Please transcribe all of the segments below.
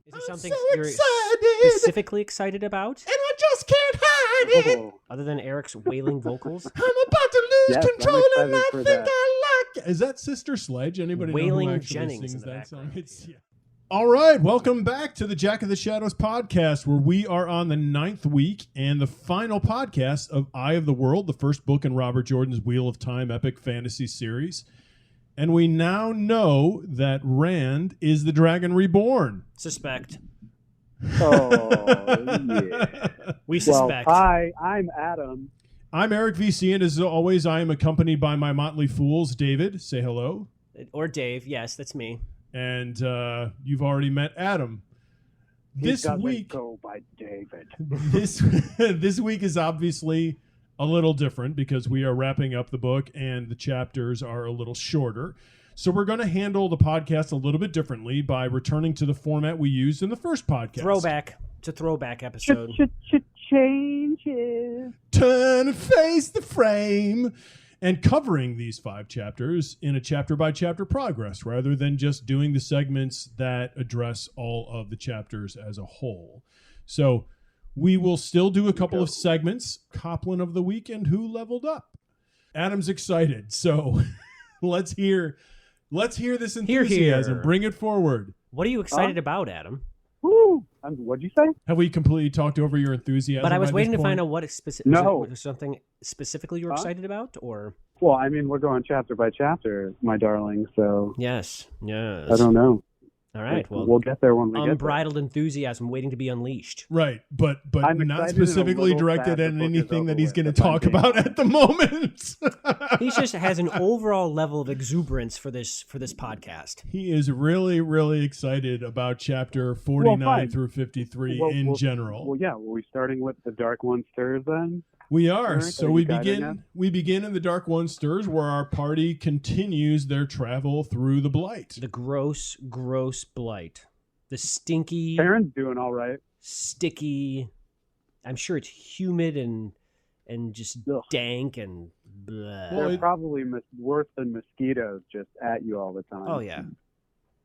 Is there something so you're excited. specifically excited about? And I just can't hide it. Oh, Other than Eric's wailing vocals? I'm about to lose Yes, I'm control, and excited I for think that. I like it. Is that Sister Sledge? Anybody know Wailing who actually Jennings sings in the that song? background, It's, yeah. All right, welcome back to the Jack of the Shadows podcast, where we are on the 9th week and the final podcast of Eye of the World, the first book in Robert Jordan's Wheel of Time epic fantasy series. And we now know that Rand is the Dragon Reborn. Suspect. oh yeah. We Well, suspect. hi, I'm Adam. I'm Eric VC, and as always, I am accompanied by my motley fools. David, say hello. Or Dave. Yes, that's me. And you've already met Adam. This week, go by David. this week is obviously a little different because we are wrapping up the book and the chapters are a little shorter. So we're going to handle the podcast a little bit differently by returning to the format we used in the first podcast. Throwback. It's a throwback episode. Changes. Turn and face the frame. And covering these 5 chapters in a chapter-by-chapter progress, rather than just doing the segments that address all of the chapters as a whole. So we will still do a couple of segments. Coplin of the week and Who Leveled Up. Adam's excited, so let's hear this enthusiasm. Hear. Bring it forward. What are you excited about, Adam? Woo! What'd you say? Have we completely talked over your enthusiasm? But I was by waiting this to point? find out what specific. No. Was there something specifically you were excited about, or? Well, I mean, we're going chapter by chapter, my darling. So Yes. Yes. I don't know. All right. Well, we'll get there when we get there. unbridled enthusiasm waiting to be unleashed. Right, but I'm not excited and a specifically little directed sad at the book is anything that over he's with, going to if I'm talk being about honest. at the moment. He just has an overall level of exuberance for this podcast. He is really, really excited about chapter 49 fine. through 53 Well, in well, general. Well, yeah. Were we starting with the Dark One Stirs then? We are. Eric, So are we you guiding us? begin in the Dark One Stirs, where our party continues their travel through the Blight. The gross blight. The stinky, Karen's doing all right. sticky. I'm sure it's humid and just Ugh. dank and blah. Well, They're it- probably worse than mosquitoes just at you all the time. Oh yeah.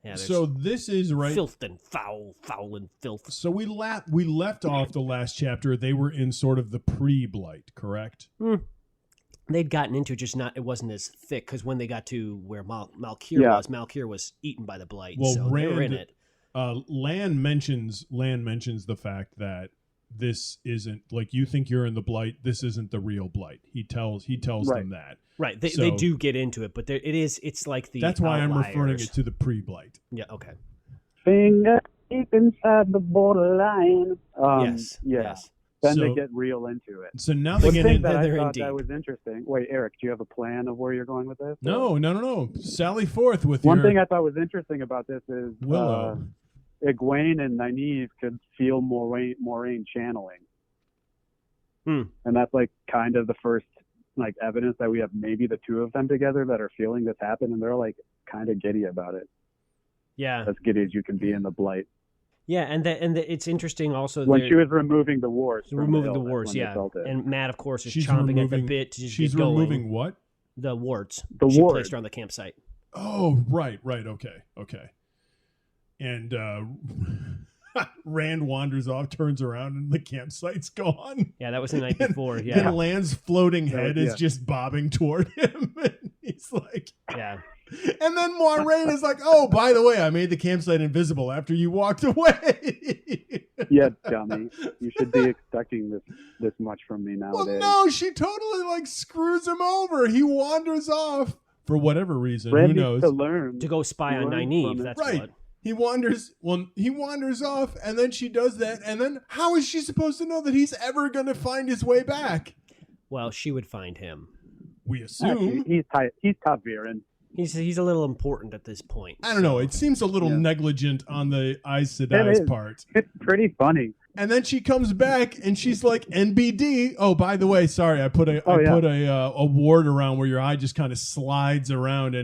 Yeah. There's So this is right. filth and foul and filth. So we left off the last chapter. They were in sort of the pre-Blight, correct? They'd gotten into it, just not. It wasn't as thick because when they got to where Malkir was eaten by the blight. Well, so they were in it. Lan mentions the fact that this isn't like you think you're in the Blight. This isn't the real Blight. He tells Right. them that. Right. They So- do get into it, but it's like the. That's why I'm referring outliers. it to the pre-Blight. Yeah. Okay. Finger deep inside the borderline. Yes. Yeah. Yes. Then So- they get real into it. So now they One get thing in. that I they're in thought that deep. was interesting. Wait, Eric, do you have a plan of where you're going with this? No. Sally forth with One your thing I thought was interesting about this is Willow. Egwene and Nynaeve could feel Moraine channeling. And that's like kind of the first like evidence that we have maybe the two of them together that are feeling this happen, and they're like kind of giddy about it. Yeah. As giddy as you can be in the Blight. Yeah, and it's interesting also When they're she was removing the wards. from removing the Hill, that's wards. when they Yeah, felt it. and Matt, of course, is She's chomping at the removing- bit to just she's get going. removing what? The wards. The she wards. placed around the campsite. Oh, right. Okay. And Rand wanders off, turns around, and the campsite's gone. Yeah, that was the night before. Yeah, And Land's floating head Yeah. is just bobbing toward him. And he's like, yeah. and then Moraine is like, oh, by the way, I made the campsite invisible after you walked away. Yeah, dummy. You should be expecting this much from me Well, nowadays. no, she totally like screws him over. He wanders off for whatever reason. Red Who needs knows? to learn. To go spy on Learn Nynaeve. from it. That's Right. what. He wanders off, and then she does that, and then how is she supposed to know that he's ever going to find his way back? Well, she would find him. We Actually, assume. he's top Viren. He's a little important at this point. I don't know. It seems a little Yeah. negligent on the Aes It Sedai's is. part. It's pretty funny. And then she comes back, and she's like, "NBD." Oh, by the way, sorry, I put a ward around where your eye just kind of slides around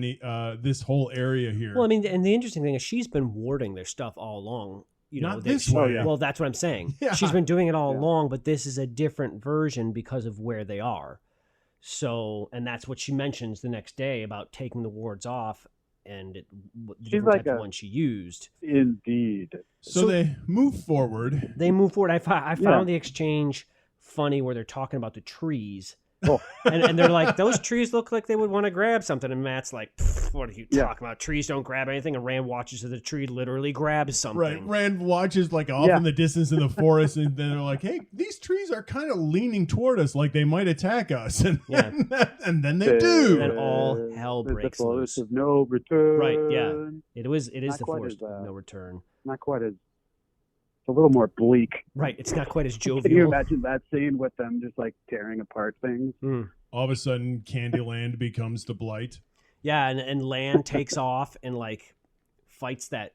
this whole area here. Well, I mean, and the interesting thing is she's been warding their stuff all along. You know, Not that this she- way. yeah. Well, that's what I'm saying. Yeah. She's been doing it all Yeah. along, but this is a different version because of where they are. So, and that's what she mentions the next day about taking the wards off the She's different like types of ones she used. Indeed. So they move forward. I found the exchange funny where they're talking about the trees. Oh. and they're like, those trees look like they would want to grab something. And Matt's like, what are you talking about? Trees don't grab anything. And Rand watches as the tree literally grabs something. Right. Rand watches like off in the distance in the forest, and then they're like, hey, these trees are kind of leaning toward us like they might attack us. And, and then they do. And all hell breaks loose. Of no return. Right, yeah. It is the forest of no return. Not quite as... It's a little more bleak. Right, it's not quite as jovial. Can you imagine that scene with them just like tearing apart things? All of a sudden, Candyland becomes the Blight. Yeah, and Land takes off and like fights that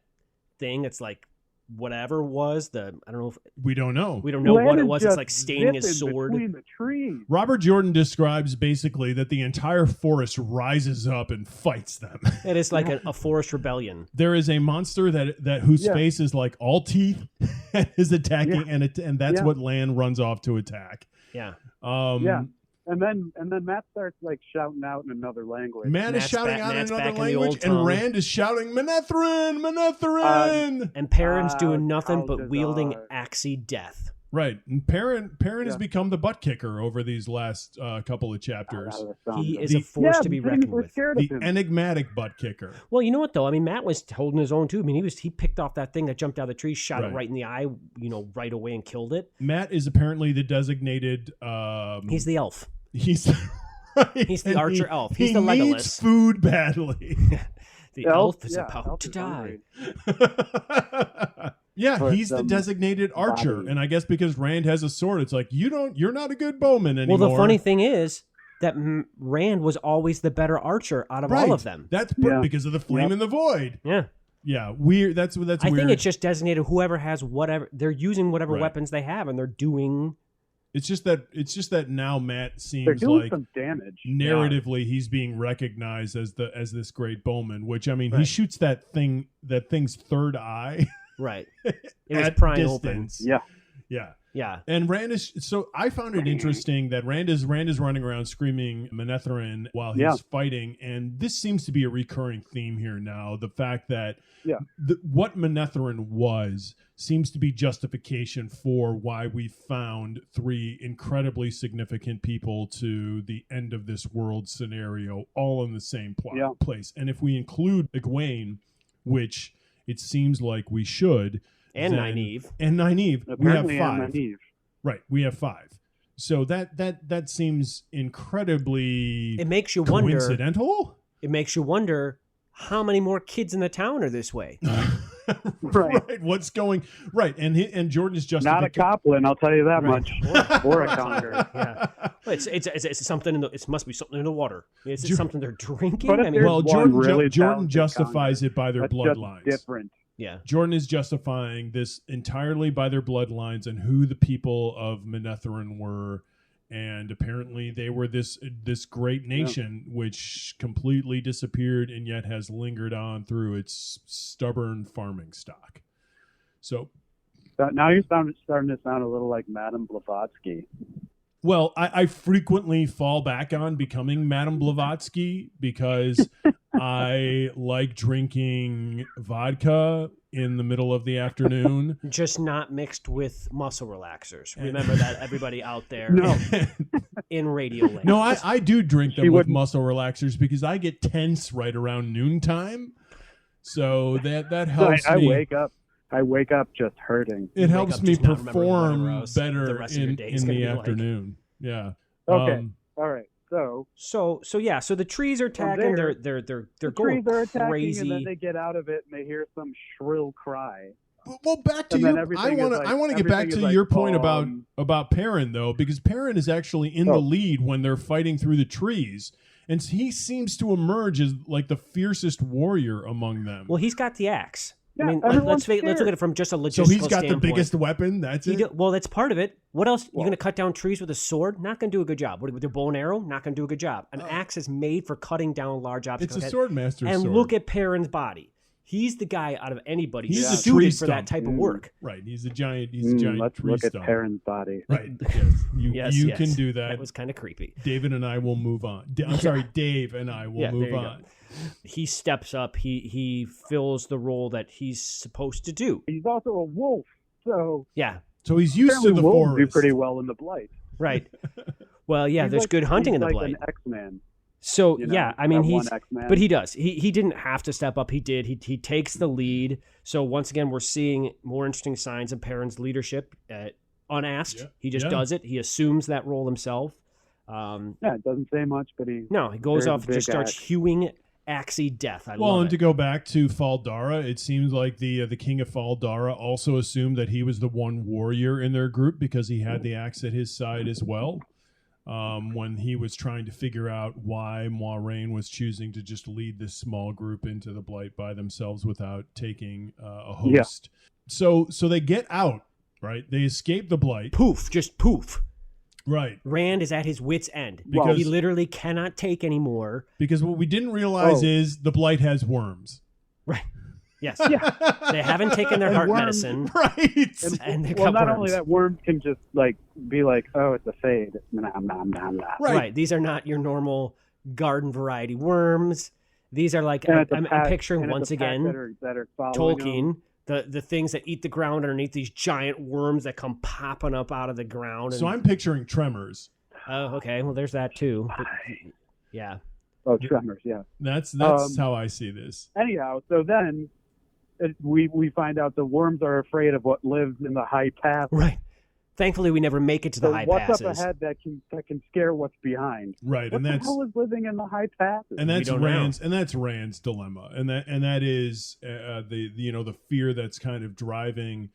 thing. It's like whatever was I don't know. We don't know. We don't know what it was. It's like staining his sword. Between the trees. Robert Jordan describes basically that the entire forest rises up and fights them. It is like a forest rebellion. There is a monster that whose face is like all teeth and is attacking, and that's what Lan runs off to attack. Yeah. And then Matt starts like shouting out in another language. Matt is shouting out in another language, and Rand is shouting, Manetheren, Manetheren! And Perrin's doing nothing but wielding axie death. Right. And Perrin has become the butt kicker over these last couple of chapters. He is a force to be reckoned with. The enigmatic butt kicker. Well, you know what, though? I mean, Matt was holding his own, too. I mean, he picked off that thing that jumped out of the tree, shot it right in the eye, right away and killed it. Matt is apparently the designated... he's the elf. He's the archer elf. He's the Legolas. He needs food badly. The elf is about to die. Yeah, he's the designated archer, and I guess because Rand has a sword, it's like you're not a good bowman anymore. Well, the funny thing is that Rand was always the better archer out of all of them. That's because of the flame in the void. Yeah. Yeah, weird. That's weird. I think it's just designated whoever has whatever they're using, whatever weapons they have, and they're doing. It's just that now Matt seems they're doing like some damage. Narratively, he's being recognized as this great bowman. Which I mean, he shoots that thing's third eye. Right. It was prying open. Yeah. Yeah. And Rand is so I found it interesting that Rand is running around screaming Manetheren while he's fighting, and this seems to be a recurring theme here now. The fact that what Manetheren was seems to be justification for why we found 3 incredibly significant people to the end of this world scenario all in the same place. And if we include Egwene, which it seems like we should, and Nynaeve, we have 5. Right, we have 5. So that seems incredibly coincidental. It makes you wonder how many more kids in the town are this way. Right. What's going right? And Jordan is just not a Coplin, I'll tell you that much, or a Conger. Yeah, it's something. It must be something in the water. Is it something they're drinking? But Jordan justifies it by their bloodlines. Different. Yeah, Jordan is justifying this entirely by their bloodlines and who the people of Manetheren were. And apparently they were this great nation which completely disappeared and yet has lingered on through its stubborn farming stock. So now you're starting to sound a little like Madame Blavatsky. Well, I frequently fall back on becoming Madame Blavatsky because I like drinking vodka in the middle of the afternoon. Just not mixed with muscle relaxers. Remember that, everybody out there in Radio Land. No, I do drink them with muscle relaxers because I get tense right around noontime. So that helps me. I wake up just hurting. It helps me perform better in the afternoon. Like. Yeah. Okay. All right. So the trees are attacking. They're going crazy, and then they get out of it and they hear some shrill cry. Well, back to you. I want to get back to your point about Perrin though, because Perrin is actually in the lead when they're fighting through the trees, and he seems to emerge as like the fiercest warrior among them. Well, he's got the axe. Yeah, I mean, let's look at it from just a logistical standpoint. So he's got the biggest weapon? That's it? Well, that's part of it. What else? You're going to cut down trees with a sword? Not going to do a good job. With your bow and arrow? Not going to do a good job. An axe is made for cutting down large objects. It's a sword master's sword. And look at Perrin's body. He's the guy out of anybody he's suited for that type of work. Right. He's a giant tree let's stump. Look at Perrin's body. Right. Yes. You can do that. That was kind of creepy. David and I will move on. I'm sorry, Dave and I will move on. he steps up. He fills the role that he's supposed to do. He's also a wolf, so Yeah. So he's used to the wolves forest. do pretty well in the blight. Right. Well, yeah, He's there's like, good hunting in the like blight. An X-Man. So You know, yeah, I mean that one X-Man. but he does. He didn't have to step up. He did. He takes the lead. So once again, we're seeing more interesting signs of Perrin's leadership. Unasked, Yeah. he just does it. He assumes that role himself. It doesn't say much, but he goes off and big just starts axe. hewing Axie death. I Well, love and it. to go back to Faldara, it seems like the king of Faldara also assumed that he was the one warrior in their group because he had the axe at his side as well. When he was trying to figure out why Moiraine was choosing to just lead this small group into the blight by themselves without taking a host. Yeah. So they get out, right? They escape the blight. Poof, just poof. Right. Rand is at his wit's end. Because he literally cannot take anymore. Because what we didn't realize is the blight has worms. Right. Yes. They haven't taken their heart medicine. Right. And they well, got not worms. only that, worms can just like be like, oh, it's a fade. Nom, nom, nom, nom. Right. These are not your normal garden variety worms. These are like, I'm picturing once again that are Tolkien, the things that eat the ground underneath these giant worms that come popping up out of the ground. So I'm picturing Tremors. Oh, okay. Well, there's that too. But, yeah. Oh, Tremors, yeah. That's how I see this. Anyhow, so then we find out the worms are afraid of what lives in the high path. Right. Thankfully, we never make it to the high passes. What's up ahead that can scare what's behind? Right, what the hell is living in the high passes? And that's Rand's dilemma, and that is the fear that's kind of driving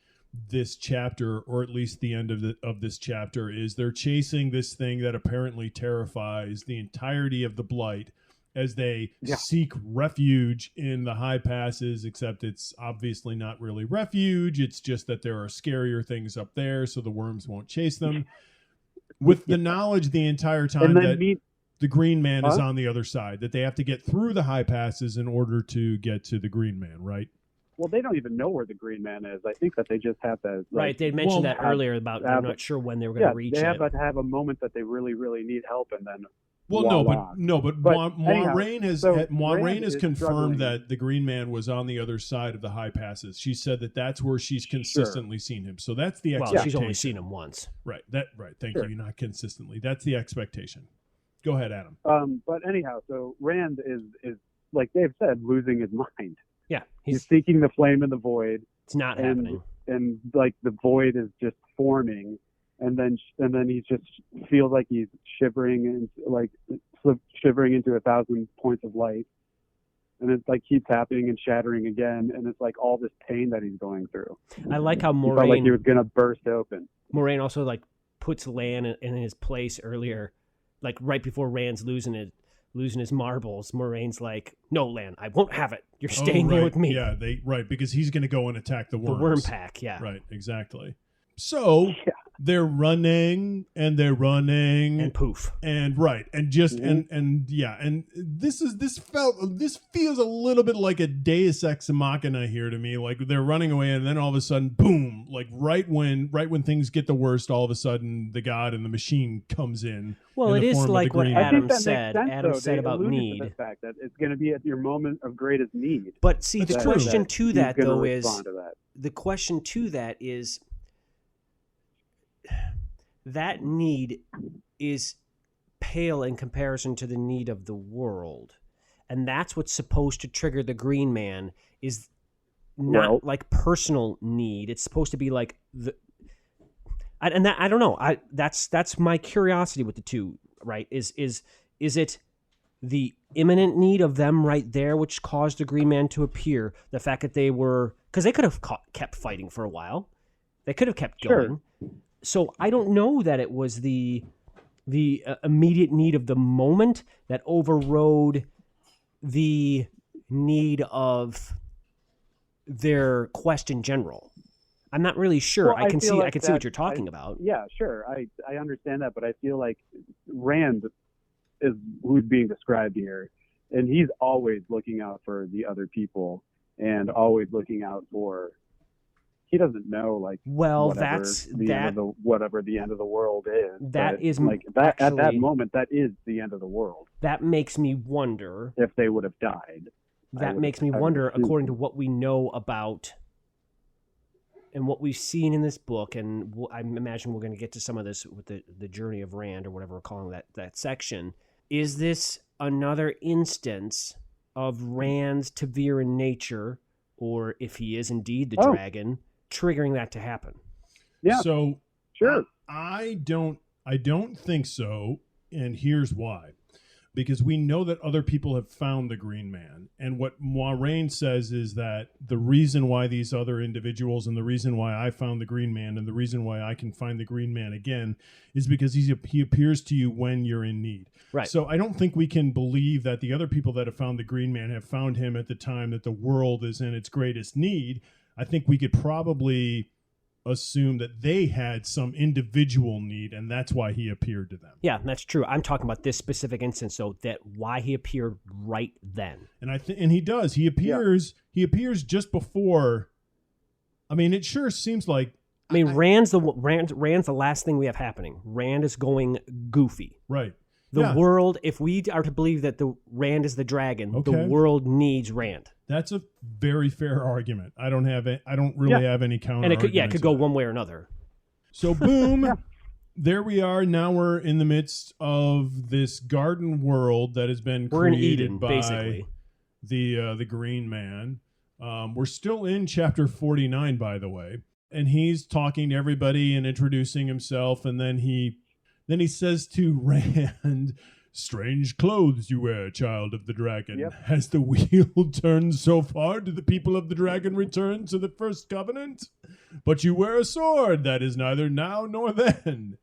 this chapter, or at least the end of this chapter, is they're chasing this thing that apparently terrifies the entirety of the blight as they seek refuge in the high passes, except it's obviously not really refuge. It's just that there are scarier things up there, so the worms won't chase them. With the knowledge the entire time that the Green Man is on the other side, that they have to get through the high passes in order to get to the Green Man, right? Well, they don't even know where the Green Man is. I think that they just have to... right, they mentioned that earlier about they're not sure when they were going to reach it. They have to have a moment that they really, really need help, and then... But Moiraine has confirmed that the Green Man was on the other side of the high passes. She said that's where she's consistently seen him. So that's the expectation. Well, she's only seen him once. Right. Thank you. Not consistently. That's the expectation. Go ahead, Adam. But anyhow, so Rand is like Dave said, losing his mind. Yeah, he's seeking the flame in the void. It's not happening, and like the void is just forming. And then he just feels like he's shivering into 1,000 points of light, and it's like keeps happening and shattering again, and it's like all this pain that he's going through. I like how Moiraine felt like he was gonna burst open. Moiraine also like puts Lan in his place earlier, like right before Rand's losing his marbles. Moiraine's like, "No, Lan, I won't have it. You're staying here with me." Yeah, because he's going to go and attack the worms. The worm pack. Yeah. Right. Exactly. So they're running and and poof and this feels a little bit like a Deus Ex Machina here to me. Like they're running away and then all of a sudden, boom! Like right when things get the worst, all of a sudden the god and the machine comes in. Well, it is like what Adam said. Adam said about need. To the fact that it's going to be at your moment of greatest need. But see, the question to that though is the question to that is. That need is pale in comparison to the need of the world. And that's what's supposed to trigger the Green Man is not like personal need. It's supposed to be like I don't know. That's my curiosity with the two, right? Is it the imminent need of them right there which caused the Green Man to appear? The fact that they were, because they could have kept fighting for a while. They could have kept going. So I don't know that it was the immediate need of the moment that overrode the need of their quest in general. I'm not really sure. Well, I can see what you're talking about. Yeah, sure. I understand that, but I feel like Rand is who's being described here, and he's always looking out for the other people and always looking out for he doesn't know like whatever the end of the world is. That is like that actually, at that moment that is the end of the world. That makes me wonder if they would have died. That makes me wonder, according to what we know about and what we've seen in this book, and I imagine we're going to get to some of this with the journey of Rand, or whatever we're calling that section. Is this another instance of Rand's Ta'veren nature, or if he is indeed the dragon, triggering that to happen? Yeah. So sure. I don't think so, and here's why. Because we know that other people have found the Green Man. And what Moiraine says is that the reason why these other individuals, and the reason why I found the Green Man, and the reason why I can find the Green Man again, is because he appears to you when you're in need. Right. So I don't think we can believe that the other people that have found the Green Man have found him at the time that the world is in its greatest need. I think we could probably assume that they had some individual need, and that's why he appeared to them. Yeah, that's true. I'm talking about this specific instance, though, that why he appeared right then. And and he does. He appears. Yeah. He appears just before. I mean, it sure seems like. I mean, Rand's the last thing we have happening. Rand is going goofy. Right. The world, if we are to believe that the Rand is the dragon, the world needs Rand. That's a very fair argument. I don't really have any counter. And it could go one way or another. So boom, there we are. Now we're in the midst of this garden world that has been created in Eden, by basically. The Green Man. We're still in chapter 49, by the way, and he's talking to everybody and introducing himself, and then he says to Rand, "Strange clothes you wear, child of the dragon. Yep. Has the wheel turned so far? Do the people of the dragon return to the first covenant? But you wear a sword that is neither now nor then."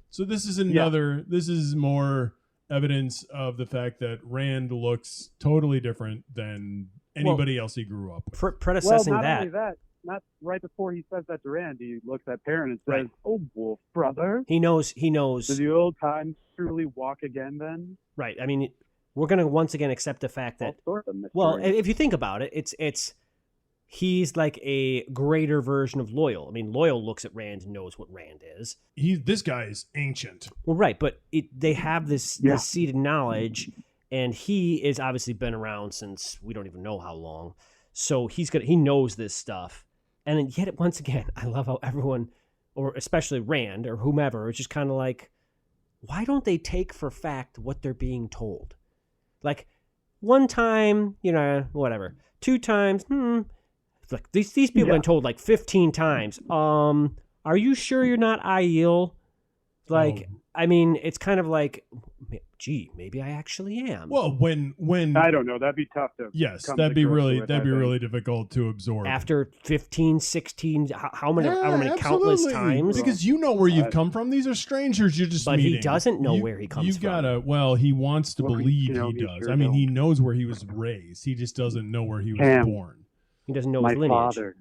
So this is this is more evidence of the fact that Rand looks totally different than anybody else he grew up with. Predecessing not that. Only that. Not right before he says that to Rand, he looks at Perrin and says, "Oh, wolf brother." He knows. Do the old times truly walk again then? Right. I mean, we're going to once again accept the fact that, well, if you think about it, he's like a greater version of Loyal. I mean, Loyal looks at Rand and knows what Rand is. This guy is ancient. Well, right, but they have this seated knowledge, and he is obviously been around since we don't even know how long. So he knows this stuff. And then yet, once again, I love how everyone, or especially Rand or whomever, is just kind of like, why don't they take for fact what they're being told? Like, one time, whatever. 2 times, like these people have been told like 15 times. Are you sure you're not Aiel? Like, I mean, it's kind of like, gee, maybe I actually am. Well, when I don't know, that'd be tough to. Yes, that'd be really difficult to absorb. After 15, 16, how many countless times? Because you know where you've come from. These are strangers you're just meeting. But he doesn't know where he comes from. He wants to believe he does. Sure I mean, he knows where he was raised. He just doesn't know where he was born. He doesn't know his lineage. Father.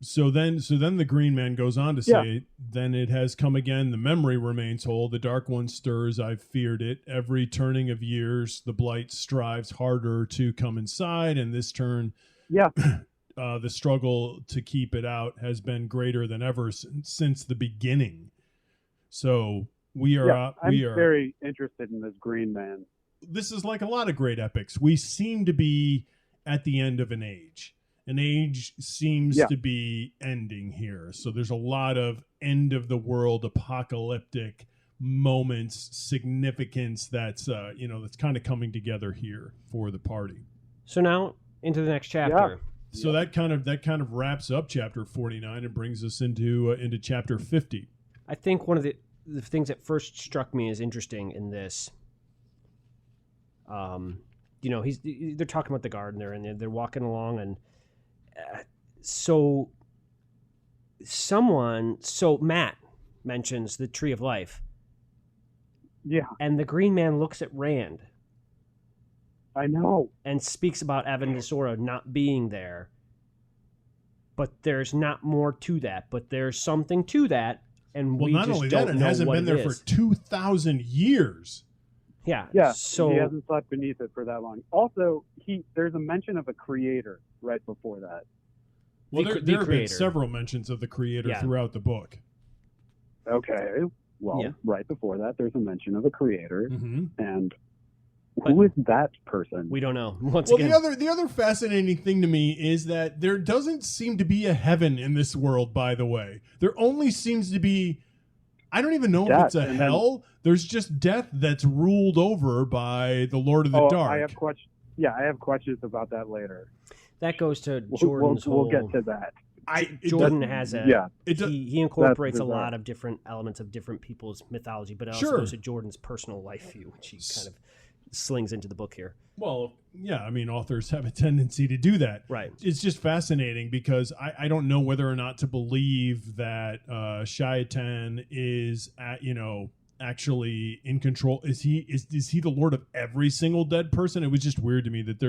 So then the Green Man goes on to say, "Then it has come again. The memory remains whole. The Dark One stirs. I've feared it. Every turning of years, the blight strives harder to come inside. And this turn, the struggle to keep it out has been greater than ever since the beginning." So we are. I'm very interested in this Green Man. This is like a lot of great epics. We seem to be at the end of an age. An age seems to be ending here. So there's a lot of end of the world apocalyptic moments, significance that's that's kind of coming together here for the party. So now into the next chapter. Yeah. So that kind of wraps up chapter 49 and brings us into chapter 50. I think one of the things that first struck me as interesting in this, they're talking about the garden there, and they're walking along, and so Matt mentions the Tree of Life. Yeah. And the Green Man looks at Rand. I know. And speaks about Evan Desora not being there. But there's not more to that. But there's something to that, and we just don't know what it is. Not only that, it hasn't been there for 2,000 years. Yeah. Yeah. So he hasn't slept beneath it for that long. Also, there's a mention of a creator right before that. Well, there have been creator. several mentions of the creator throughout the book. Okay. Well, right before that, there's a mention of a creator, and But who is that person? we don't know. Once again, the other fascinating thing to me is that there doesn't seem to be a heaven in this world. By the way, there only seems to be. I don't even know if it's a hell. There's just death that's ruled over by the Lord of the Dark. I have questions about that later. That goes to Jordan's We'll get to that. Jordan has a he incorporates a bizarre. lot of different elements of different people's mythology, but it also goes to Jordan's personal life view, which he kind of slings into the book here. Well, yeah, I mean, authors have a tendency to do that. Right. It's just fascinating because I don't know whether or not to believe that Shaitan is actually in control. Is he the Lord of every single dead person? It was just weird to me that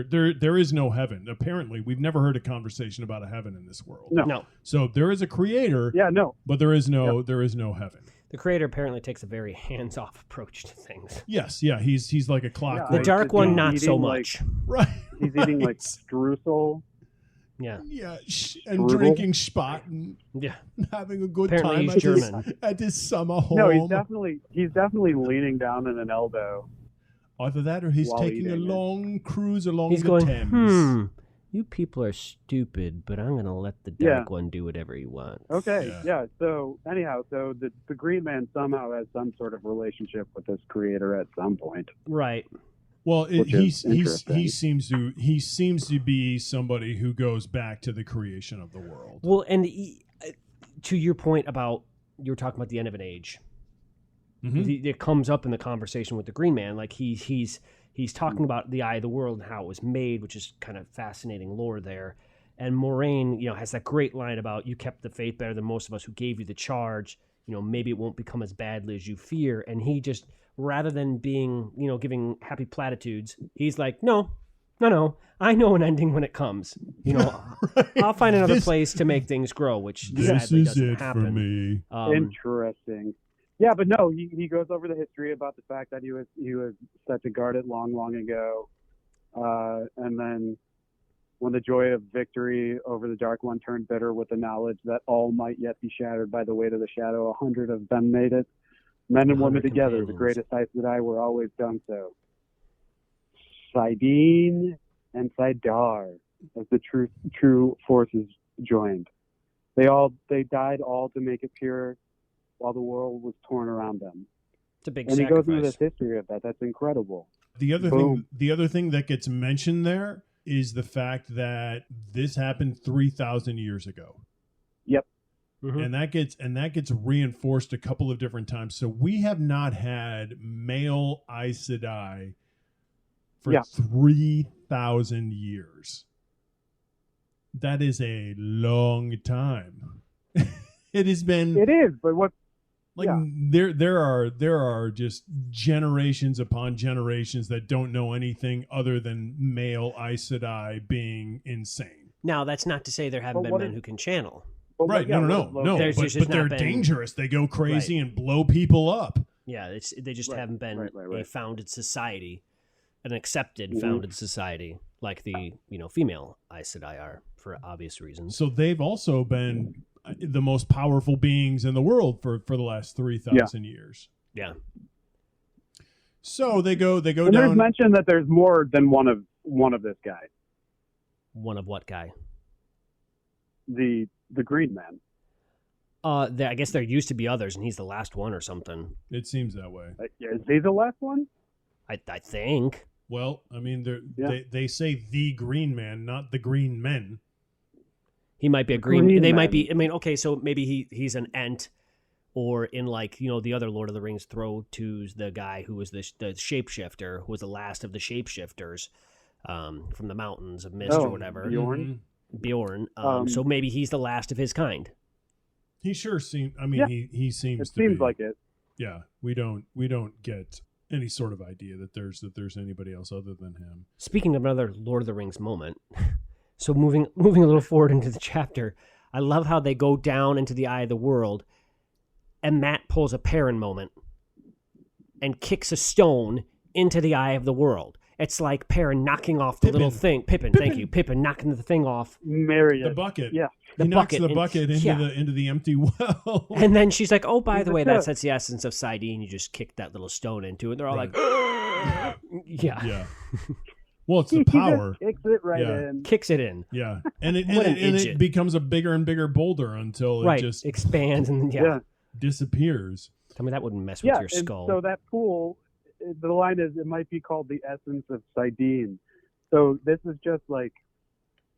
there is no heaven. Apparently, we've never heard a conversation about a heaven in this world. No. So there is a creator. Yeah, no. But there is no heaven. The creator apparently takes a very hands-off approach to things. Yes, yeah, he's like a clock. The dark one, not so much. Right. He's eating like streusel. Yeah. Yeah, and drinking Spot and having a good Apparently time he's German. At his summer home. No, he's definitely leaning down in an elbow. Either that or he's taking a long cruise along the Thames. Thames. You people are stupid, but I'm going to let the dark one do whatever he wants. Okay, so anyhow, the Green Man somehow has some sort of relationship with this creator at some point. Right. Well, he seems to be somebody who goes back to the creation of the world. Well, and to your point about, you were talking about the end of an age. It comes up in the conversation with the Green Man, like he's talking about the eye of the world and how it was made, which is kind of fascinating lore there. And Moraine, has that great line about, you kept the faith better than most of us who gave you the charge. Maybe it won't become as badly as you fear. And he just, rather than being, giving happy platitudes, he's like, no, I know an ending when it comes. Right. I'll find another place to make things grow, which sadly doesn't happen. For me. Interesting. Yeah, but no, he goes over the history about the fact that he was set to guard it long, long ago, and then when the joy of victory over the Dark One turned bitter with the knowledge that all might yet be shattered by the weight of the shadow, 100 of them made it, men and women together, the greatest Aes Sedai were always done so. Saidin and Saidar, as the true forces joined, they died all to make it pure, while the world was torn around them. It's a big and sacrifice. He goes into this history of that. That's incredible. The other thing that gets mentioned there is the fact that this happened 3,000 years ago. Yep. And that gets reinforced a couple of different times. So we have not had male Aes Sedai for 3,000 years. That is a long time. It has been. It is, but what? There are just generations upon generations that don't know anything other than male Aes Sedai being insane. Now, that's not to say there haven't been men who can channel. Right? No. But they're dangerous. They go crazy and blow people up. Yeah, they just haven't been a founded society, an accepted founded society like the female Aes Sedai are for obvious reasons. So they've also been the most powerful beings in the world for the last 3,000 years. Yeah. So they go and down. There's mention that there's more than one of this guy. One of what guy? The Green Man. I guess there used to be others, and he's the last one or something. It seems that way. Is he the last one? I think. Well, I mean, they say the Green Man, not the Green Men. He might be a green. They might be. I mean, okay, so maybe he's an Ent, or in the other Lord of the Rings throw tos, the guy who was the shapeshifter, who was the last of the shapeshifters, from the mountains of mist or whatever. Bjorn. So maybe he's the last of his kind. He sure seems. I mean, he seems. It seems like it. Yeah, we don't get any sort of idea that there's anybody else other than him. Speaking of another Lord of the Rings moment. So moving a little forward into the chapter, I love how they go down into the eye of the world, and Matt pulls a Perrin moment and kicks a stone into the eye of the world. It's like Perrin knocking off the little thing. Pippin, thank you. Pippin knocking the thing off. Marion. The bucket. Yeah. He knocks the bucket into the empty well. And then she's like, oh, by the way, that's the essence of Sidene. You just kick that little stone into it. They're all like, yeah. Well, it's the power. He just kicks it in. Kicks it in. Yeah. And it becomes a bigger and bigger boulder until it just expands and disappears. Tell me that wouldn't mess with your skull. So that pool, the line is, it might be called the essence of Sidene. So this is just like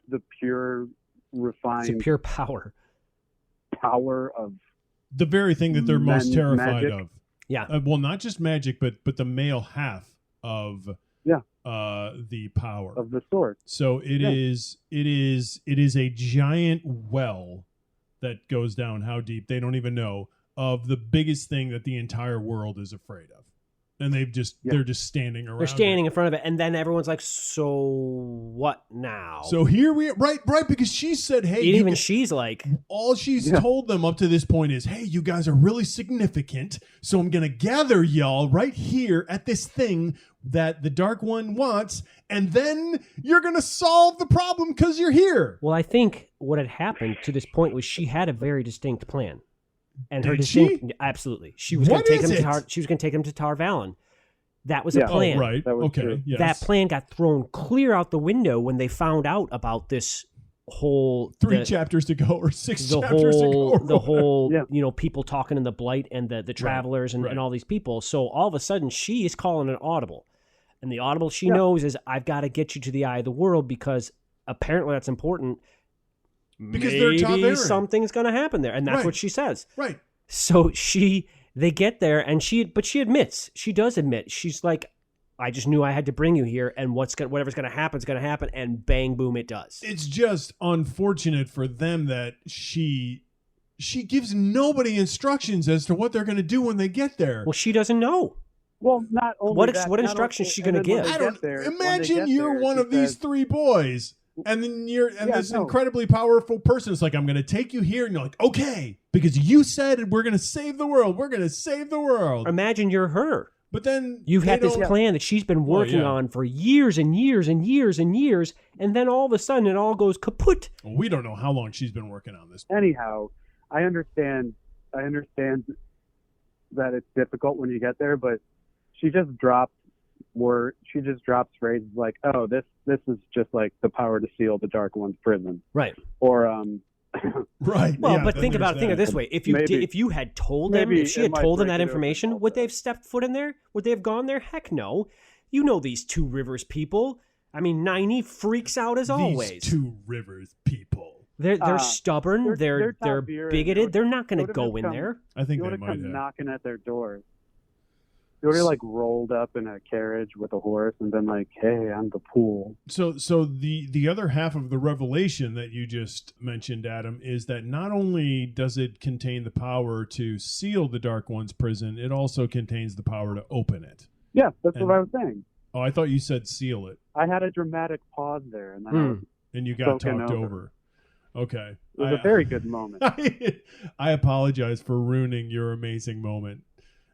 the pure, refined... It's a pure power. Power of... The very thing that they're most terrified of. Yeah. Well, not just magic, but the male half of the power. Of the sword. So it is a giant well that goes down how deep, they don't even know, of the biggest thing that the entire world is afraid of. And they're just standing around. They're standing in front of it, and then everyone's like, "So what now?" So here we are, right, because she said, "Hey." Even she's like, all she's told them up to this point is, "Hey, you guys are really significant, so I'm gonna gather y'all right here at this thing that the Dark One wants, and then you're gonna solve the problem because you're here." Well, I think what had happened to this point was she had a very distinct plan. And absolutely, she was going to take him to she was going to take him to Tar Valon. That was a plan. Oh, right. Okay. Yes. That plan got thrown clear out the window when they found out about this whole 3 chapters to go or 6 chapters to go. The whole people talking in the Blight and the travelers and all these people. So all of a sudden she is calling an audible, and the audible she knows is, I've got to get you to the Eye of the World because apparently that's important. Because maybe something's going to happen there, and that's what she says. Right. So they get there, and she admits, she's like, I just knew I had to bring you here, and whatever's going to happen is going to happen, and bang, boom, it does. It's just unfortunate for them that she gives nobody instructions as to what they're going to do when they get there. Well, she doesn't know. Well, not only what instructions is she going to give? Imagine you're one of these 3 boys. And then incredibly powerful person is like, I'm going to take you here. And you're like, okay, because you said we're going to save the world. We're going to save the world. Imagine you're her. But then you've had this plan that she's been working on for years and years and years and years. And then all of a sudden it all goes kaput. Well, we don't know how long she's been working on this. Anyhow, I understand that it's difficult when you get there, but she just drops phrases like, oh, this is just like the power to seal the Dark One's prison, right? Or right. Well, but think of it this way: if you had told them, if she had told them that information, would they have stepped foot in there? Would they have gone there? Heck no. You know these 2 Rivers people. I mean, Nynaeve freaks out as always. These 2 Rivers people. They're stubborn. They're bigoted. They're not going to go in there. I think they might have knocking at their doors. They would have like rolled up in a carriage with a horse and been like, "Hey, I'm the pool." So the other half of the revelation that you just mentioned, Adam, is that not only does it contain the power to seal the Dark One's prison, it also contains the power to open it. Yeah, what I was saying. Oh, I thought you said seal it. I had a dramatic pause there, and then and you got talked over. Okay, it was a very good moment. I apologize for ruining your amazing moment.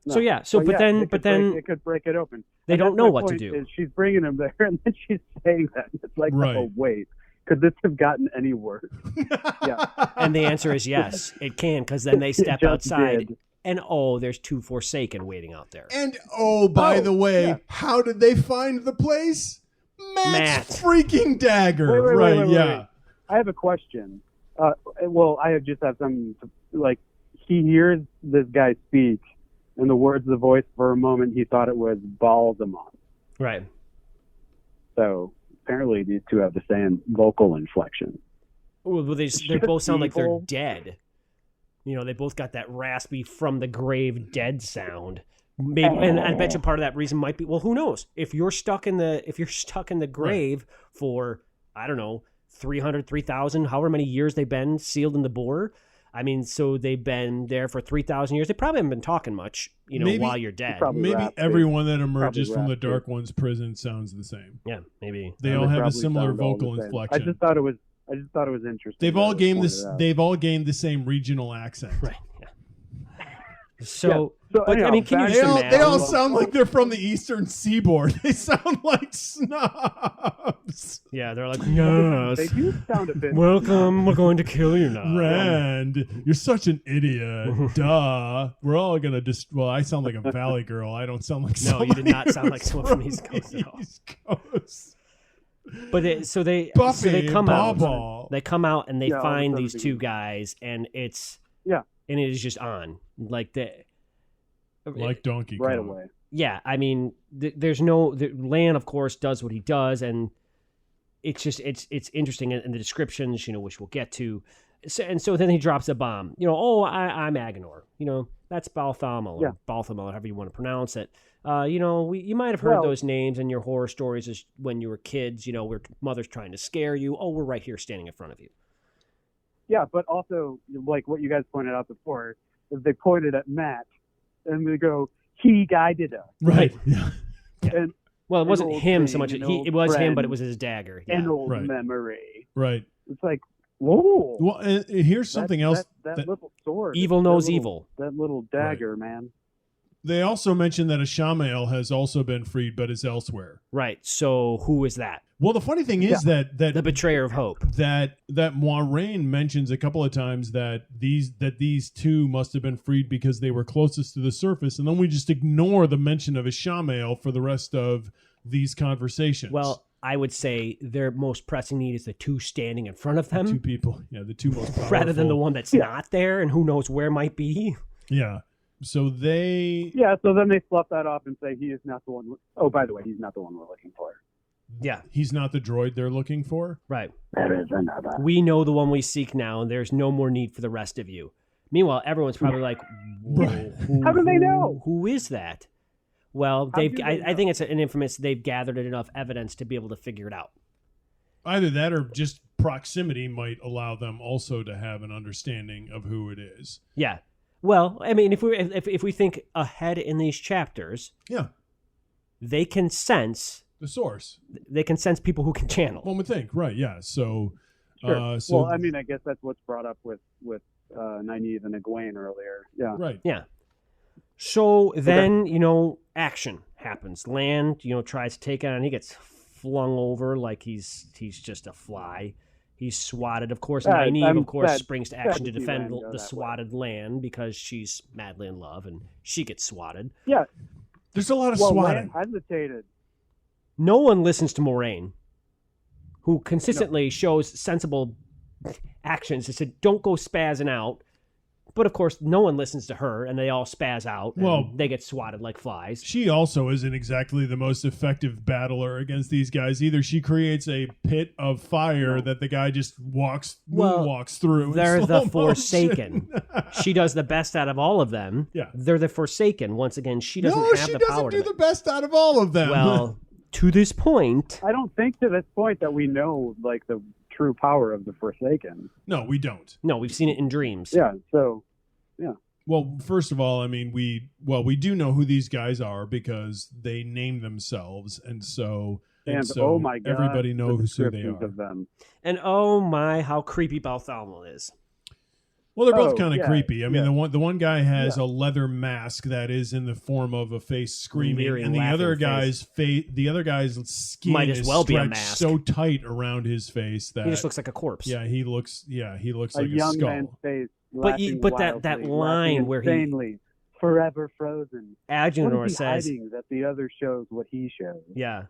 No. But then it could break it open. They don't know what to do. Is she's bringing him there, and then she's saying that. It's like, oh wait, could this have gotten any worse? Yeah. And the answer is yes, it can, because then they step outside, and there's 2 Forsaken waiting out there. And by the way, how did they find the place? Matt's freaking dagger. Wait. I have a question. I just have some he hears this guy speak. And the words of the voice, for a moment, he thought it was Balsamon. Right. So apparently these 2 have the same vocal inflection. Well, they both sound like they're dead. They both got that raspy from the grave dead sound. Maybe, and I bet you part of that reason might be, well, who knows? If you're stuck in the grave for, I don't know, 300, 3,000, however many years they've been sealed in the bore. I mean, so they've been there for 3,000 years. They probably haven't been talking much, while you're dead. Maybe everyone that emerges from the Dark One's prison sounds the same. Yeah, maybe they all have a similar vocal inflection. I just thought it was interesting. They've all gained the same regional accent. Right. Yeah. So, So, but anyhow, I mean, can you back- just They imagine? all sound like they're from the Eastern Seaboard. They sound like snobs. Yeah, they're like, They yes. do sound a bit. Welcome, we're going to kill you now. Rand, you're such an idiot. Duh. We're all gonna well, I sound like a Valley girl. I don't sound like No, somebody you did not sound who's like someone from from East Coast at all. East Coast. But they Buffy, come Baba. out. They come out and they Yeah, all find of a these sudden two guys, and it's Yeah. and it is just on like the Like Donkey Kong. Right away. yeah. I mean, there's no Lan, of course, does what he does, and it's just it's interesting in the descriptions, which we'll get to. So then he drops a bomb. I'm Agenor. That's Balthamel or Balthamel, however you want to pronounce it. You might have heard those names in your horror stories as when you were kids. Where mother's trying to scare you. Oh, we're right here standing in front of you. Yeah, but also, like what you guys pointed out before, is they pointed at Matt and they go, he guided us. Right. Yeah. And Well, it An wasn't old him so thing, much. an It old was him, but it friend. was his dagger. Yeah. an old Right. memory. Right. It's like, whoa. Well, and here's something else. That that- little sword. Evil that knows little- evil. That little dagger, man. They also mentioned that a Shamael has also been freed, but is elsewhere. Right. So who is that? Well, the funny thing is that The betrayer of hope. that Moiraine mentions a couple of times that these two must have been freed because they were closest to the surface, and then we just ignore the mention of a Shamael for the rest of these conversations. Well, I would say their most pressing need is the two standing in front of them, two people, the two most powerful. rather than the one that's not there and who knows where might be. Yeah. So they. Yeah, so then they fluff that off and say he is not the one. Oh, by the way, he's not the one we're looking for. Yeah. He's not the droid they're looking for. Right. There is another. We know the one we seek now, and there's no more need for the rest of you. Meanwhile, everyone's probably like, Right. How do they know? Who is that? Well, How do they I know? think it's an infamous. They've gathered enough evidence to be able to figure it out. Either that or just proximity might allow them also to have an understanding of who it is. Yeah. Well, I mean, if we think ahead in these chapters, Yeah. they can sense The source. people who can channel. One would think, right? Yeah. So, Sure. so Well, I mean, I guess that's what's brought up with Nynaeve and Egwene earlier. Yeah. right. Yeah. So then, action happens. Lan, tries to take on. He gets flung over like he's just a fly. He's swatted. Of course, Nynaeve, of course, springs to action to to see defend Lan go the that swatted Lan because she's madly in love and she gets swatted. Yeah. There's a lot of Well, swatting. Lan hesitated. No one listens to Moiraine, who consistently shows sensible actions. They said, don't go spazzing out. But, of course, no one listens to her, and they all spaz out, and Well, they get swatted like flies. She also isn't exactly the most effective battler against these guys either. She creates a pit of fire that the guy just walks through. in They're slow the Forsaken. motion. She does the best out of all of them. Yeah. They're the Forsaken. Once again, she doesn't No, have she the doesn't power do to the best out of all of them. Well, to this point, I don't think to this point that we know like the true power of the Forsaken. no, we don't. no, we've seen it in dreams. Yeah. So Well, first of all, I mean, we do know who these guys are because they name themselves, and so oh my god, everybody knows the who they descriptions are. of them. And oh my, how creepy Balthamel is. Well, they're both Oh, kind of yeah, creepy. I mean, yeah. the one guy has a leather mask that is in the form of a face screaming, Leering, and the laughing other face. guy's skin Might as is well be a stretched mask. so tight around his face that He just looks like a corpse. he looks A like a young skull. man's face. But laughing that wildly, line laughing where he- insanely, forever frozen. What Agenor is he says, hiding that the other shows what he shows? yeah.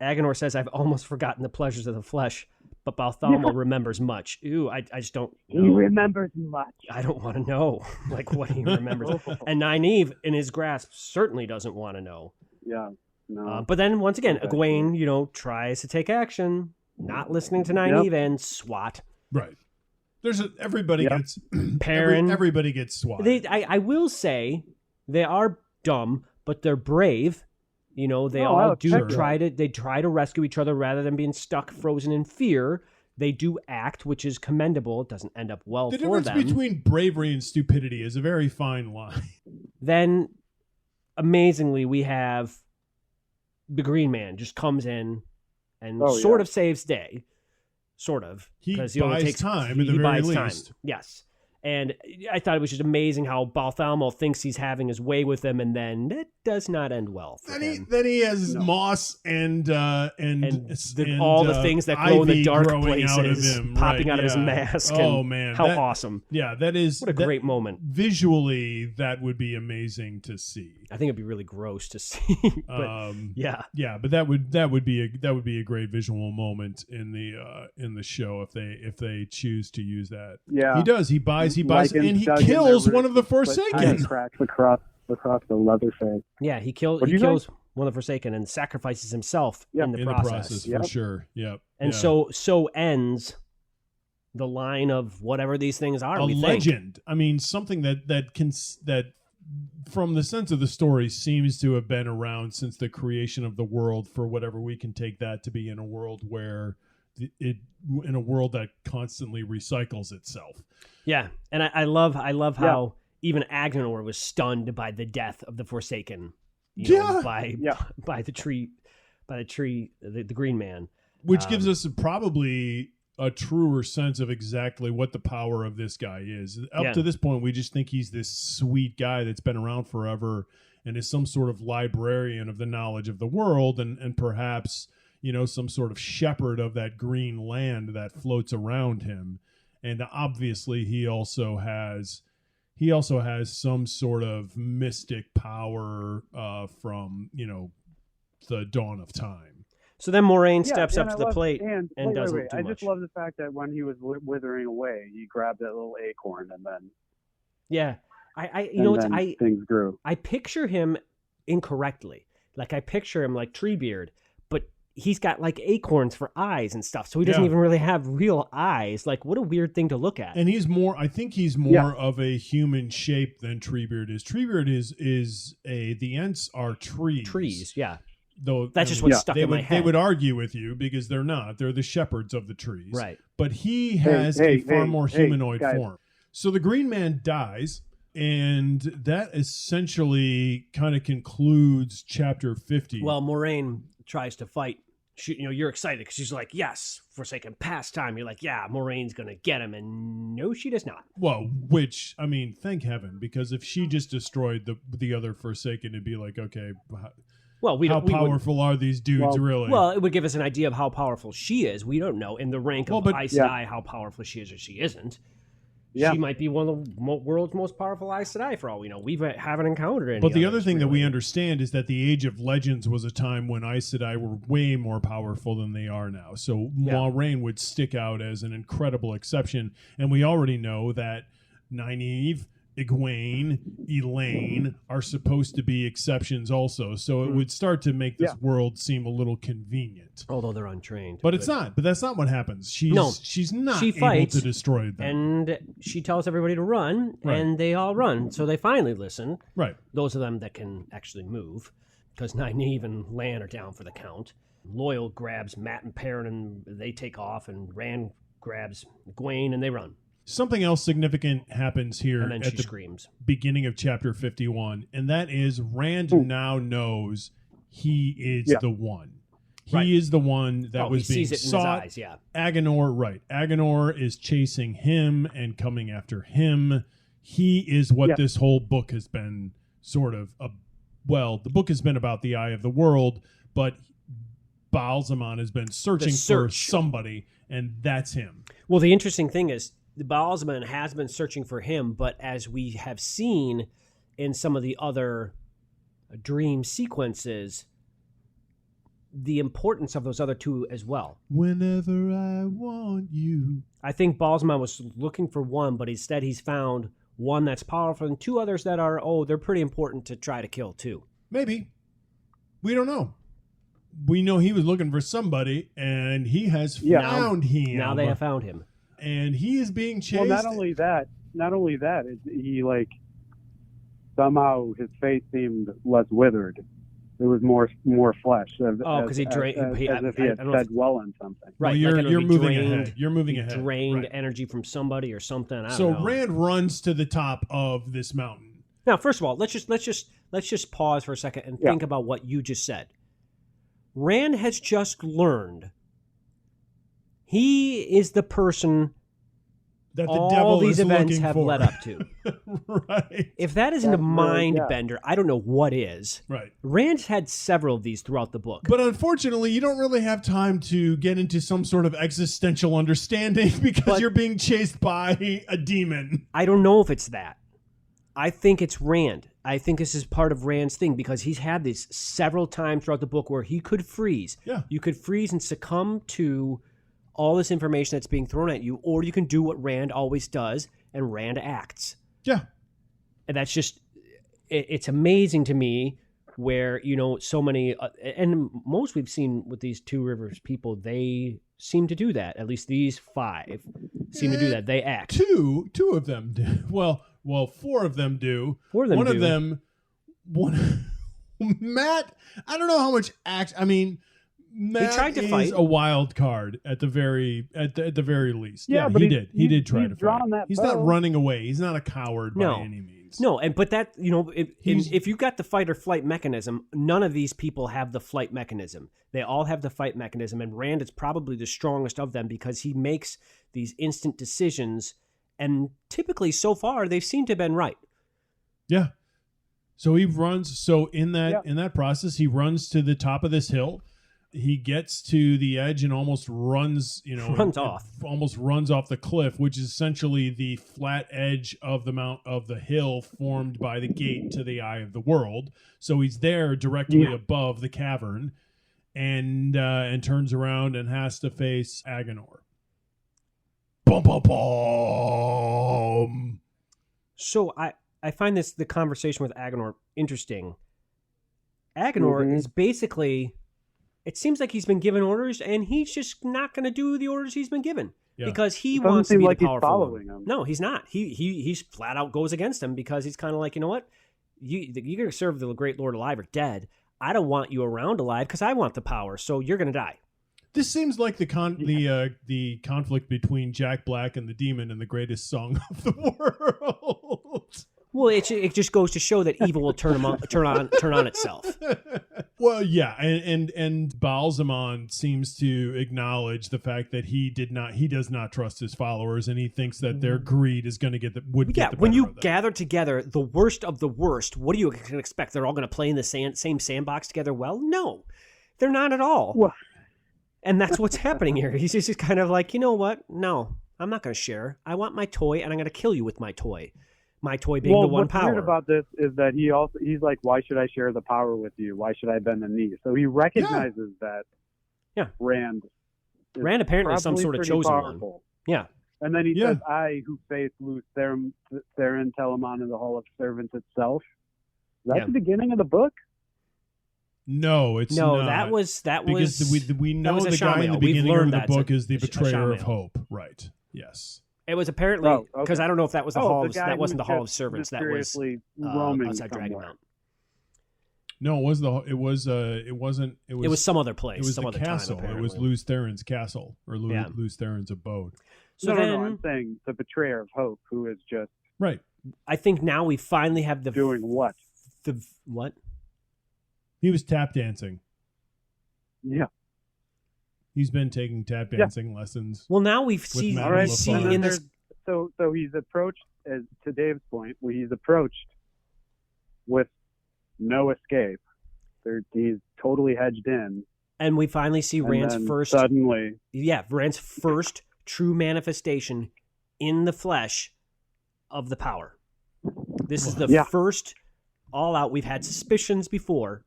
Agenor says, I've almost forgotten the pleasures of the flesh, but Balthamel remembers much. Ooh, I just don't He know. remembers much. I don't want to know, like, what he remembers. And Nynaeve, in his grasp, certainly doesn't want to know. Yeah. No. But then, once again, Okay. Egwene, tries to take action, not listening to Nynaeve, and swat. Right. Everybody Yep. gets Perrin. everybody gets swatted. I will say, they are dumb, but they're brave. They all do sure. try to rescue each other rather than being stuck, frozen in fear. They do act, which is commendable. It doesn't end up well The for difference them. between bravery and stupidity is a very fine line. Then, amazingly, we have the Green Man just comes in and sort of saves day. Sort of. He 'cause buys time at the very buys least. Yes. And I thought it was just amazing how Balthamo thinks he's having his way with him, and then it does not end well for him. Then he has moss and all the things that glow in the dark places popping out of his mask. Oh man, how awesome! Yeah, what a great moment. Visually, that would be amazing to see. I think it'd be really gross to see, but but that would be a great visual moment in the show if they choose to use that. Yeah, he does. He buys, and he kills one of the Forsaken. Cracks across the leather face. Yeah, he kills one of the Forsaken and sacrifices himself in the process. For sure. Yep. And so ends the line of whatever these things are. A legend. I mean, something that from the sense of the story seems to have been around since the creation of the world, for whatever we can take that to be, in a world where in a world that constantly recycles itself. Yeah, and I love how even Agnor was stunned by the death of the Forsaken. By the tree, the Green Man, which gives us probably a truer sense of exactly what the power of this guy is. Up to this point, we just think he's this sweet guy that's been around forever and is some sort of librarian of the knowledge of the world, and perhaps some sort of shepherd of that green land that floats around him. And obviously he also has some sort of mystic power from the dawn of time. So then Moraine steps up to the plate and doesn't do much. I just love the fact that when he was withering away, he grabbed that little acorn and then things grew. I picture him incorrectly. Like I picture him like Treebeard, but he's got like acorns for eyes and stuff, so he doesn't even really have real eyes. Like, what a weird thing to look at. And I think he's more of a human shape than Treebeard is. Treebeard is the Ents are trees. Trees, yeah. Though that's just what stuck in my head. They would argue with you because they're not. They're the shepherds of the trees. Right. But he has a far more humanoid form. So the Green Man dies, and that essentially kind of concludes chapter 50. Well, Moraine tries to fight. You're excited because she's like, yes, Forsaken pastime. You're like, yeah, Moraine's going to get him. And no, she does not. Well, which, I mean, thank heaven, because if she just destroyed the other Forsaken, it'd be like, okay, how powerful are these dudes really? Well, it would give us an idea of how powerful she is. We don't know in the rank of Aes Sedai how powerful she is or she isn't. Yeah. She might be one of the world's most powerful Aes Sedai for all we know. We haven't encountered any. But the other thing that we understand is that the Age of Legends was a time when Aes Sedai were way more powerful than they are now. So Moiraine would stick out as an incredible exception. And we already know that Nynaeve, Egwene, Elaine are supposed to be exceptions also. So it would start to make this world seem a little convenient. Although they're untrained. But it's not. But that's not what happens. She's not able to destroy them. And she tells everybody to run, and they all run. So they finally listen. Right. Those of them that can actually move, because Nynaeve and Lan are down for the count. Loyal grabs Matt and Perrin, and they take off, and Rand grabs Egwene, and they run. Something else significant happens here and then at the screams. Beginning of chapter 51, and that is Rand now knows he is the one. He is the one that was being sought. His eyes, Agenor is chasing him and coming after him. He is what this whole book has been the book has been about the Eye of the World, but Baalzamon has been searching for somebody, and that's him. Well, the interesting thing is, the Baalzamon has been searching for him, but as we have seen in some of the other dream sequences, the importance of those other two as well. Whenever I want you. I think Baalzamon was looking for one, but instead he's found one that's powerful and two others that are, they're pretty important to try to kill too. Maybe. We don't know. We know he was looking for somebody, and he has found him. Now they have found him. And he is being chased. Well, not only that, he somehow his face seemed less withered. It was more flesh. Because he drained. As if he had fed well on something. Right, well, you're moving ahead. You're moving ahead. Drained energy from somebody or something. I don't know. So Rand runs to the top of this mountain. Now, first of all, let's just pause for a second and think about what you just said. Rand has just learned he is the person that the all devil these is events looking have for. led up to. Right. If that isn't a That's right, mind yeah. bender, I don't know what is. Right. Rand's had several of these throughout the book. But unfortunately, you don't really have time to get into some sort of existential understanding because you're being chased by a demon. I don't know if it's that. I think it's Rand. I think this is part of Rand's thing because he's had this several times throughout the book where he could freeze. Yeah. You could freeze and succumb to all this information that's being thrown at you, or you can do what Rand always does, and Rand acts. Yeah. And that's just, it's amazing to me where, so many, and most we've seen with these Two Rivers people, they seem to do that. At least these 5 seem to do that. They act. Two of them do. Well, 4 of them do. 4 of them do. Matt, I don't know how much I mean, Matt he tried to is fight. a wild card at the very least. Yeah, but he did. He did try he's to drawn fight. that He's bow. not running away. He's not a coward No. by any means. No, but that, if you got the fight or flight mechanism, none of these people have the flight mechanism. They all have the fight mechanism, and Rand is probably the strongest of them because he makes these instant decisions, and typically so far they've seemed to have been right. Yeah. So he runs. So in that process, he runs to the top of this hill. He gets to the edge and almost runs off the cliff, which is essentially the flat edge of the hill formed by the gate to the Eye of the World. So he's there directly above the cavern, and turns around and has to face Agenor. Bum, bum, bum. So I find the conversation with Agenor interesting. Agenor is basically, it seems like he's been given orders and he's just not going to do the orders he's been given because he wants to be the powerful one. No, he's not. He's flat out goes against him because he's kind of like, you know what? You're going to serve the great Lord alive or dead. I don't want you around alive because I want the power. So you're going to die. This seems like the conflict between Jack Black and the demon in the greatest song of the world. Well, it just goes to show that evil will turn on itself. Well, yeah, and Balsamon seems to acknowledge the fact that he does not trust his followers, and he thinks that their greed is going to get the when better you of them. gather together the worst of the worst, what do you expect? They're all going to play in the same sandbox together? Well, no, they're not at all. Well, and that's what's happening here. He's just kind of like, you know what? No, I'm not going to share. I want my toy, and I'm going to kill you with my toy. My toy being the one power. What's weird about this is that he's like, why should I share the power with you? Why should I bend the knee? So he recognizes that Rand apparently is some sort of chosen powerful. one. Yeah. And then he says, I who face Luce Theron Telemon in the Hall of Servants itself. Is that the beginning of the book? No, it's not. That was because we know was a the guy in the We've beginning of learned the that's book is the a betrayer of Shamael. hope. Right. Yes. It was apparently because I don't know if that was the Hall. That wasn't the Hall of just Servants. That was roaming outside somewhere. Dragonmount. No, it wasn't. It was some other place. It was some the other castle. Time, it was Luce Theron's castle or Luce Theron's abode. So no, I'm saying the betrayer of hope, who is just right. I think now we finally have the doing what? The what? He was tap dancing. Yeah. He's been taking tap dancing lessons. Well, now we see in this. So he's approached, as to Dave's point, where he's approached with no escape. He's totally hedged in. And we finally see Rand's first. Suddenly. Yeah, Rand's first true manifestation in the flesh of the power. This is the first all out. We've had suspicions before.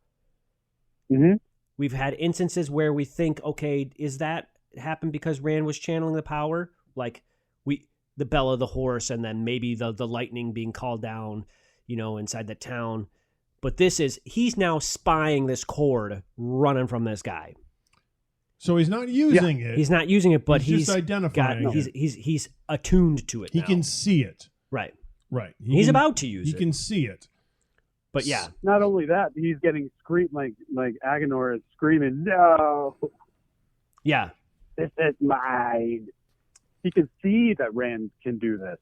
Mm-hmm. We've had instances where we think, okay, is that happened because Rand was channeling the power? Like the bell of the horse and then maybe the lightning being called down, inside the town. But he's now spying this cord running from this guy. So he's not using it. He's not using it, but he's just identifying it. He's attuned to it. He can see it. Right. He's about to use it. He can see it. But yeah. Not only that, he's getting screamed like Agenor is screaming, "No!" Yeah. This is mine. He can see that Rand can do this.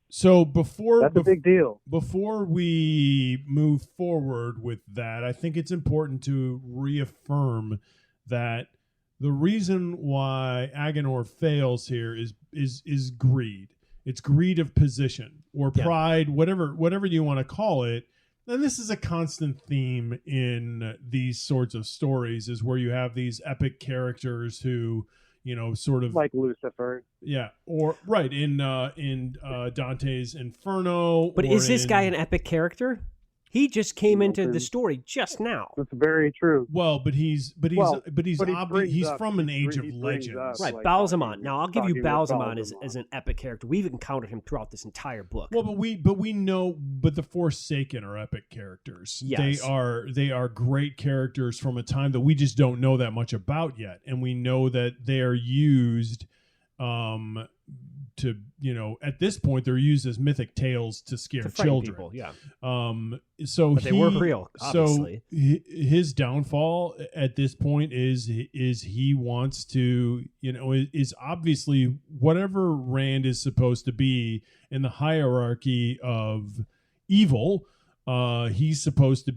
So that's a big deal. Before we move forward with that, I think it's important to reaffirm that the reason why Agenor fails here is greed. It's greed of position or pride, whatever you want to call it. And this is a constant theme in these sorts of stories, is where you have these epic characters who, sort of like Lucifer. Yeah, or right in Dante's Inferno. But is this guy an epic character? He just came into the story just now. That's very true. Well, but he's from an age of legends. Right, like Balsamon. Now I'll give you Balsamon as an epic character. We've encountered him throughout this entire book. Well, but we know the Forsaken are epic characters. Yes. They are great characters from a time that we just don't know that much about yet, and we know that they are used to, at this point they're used as mythic tales to scare children. People, yeah. So but they were real, obviously. So his downfall at this point is he wants to, is obviously whatever Rand is supposed to be in the hierarchy of evil. He's supposed to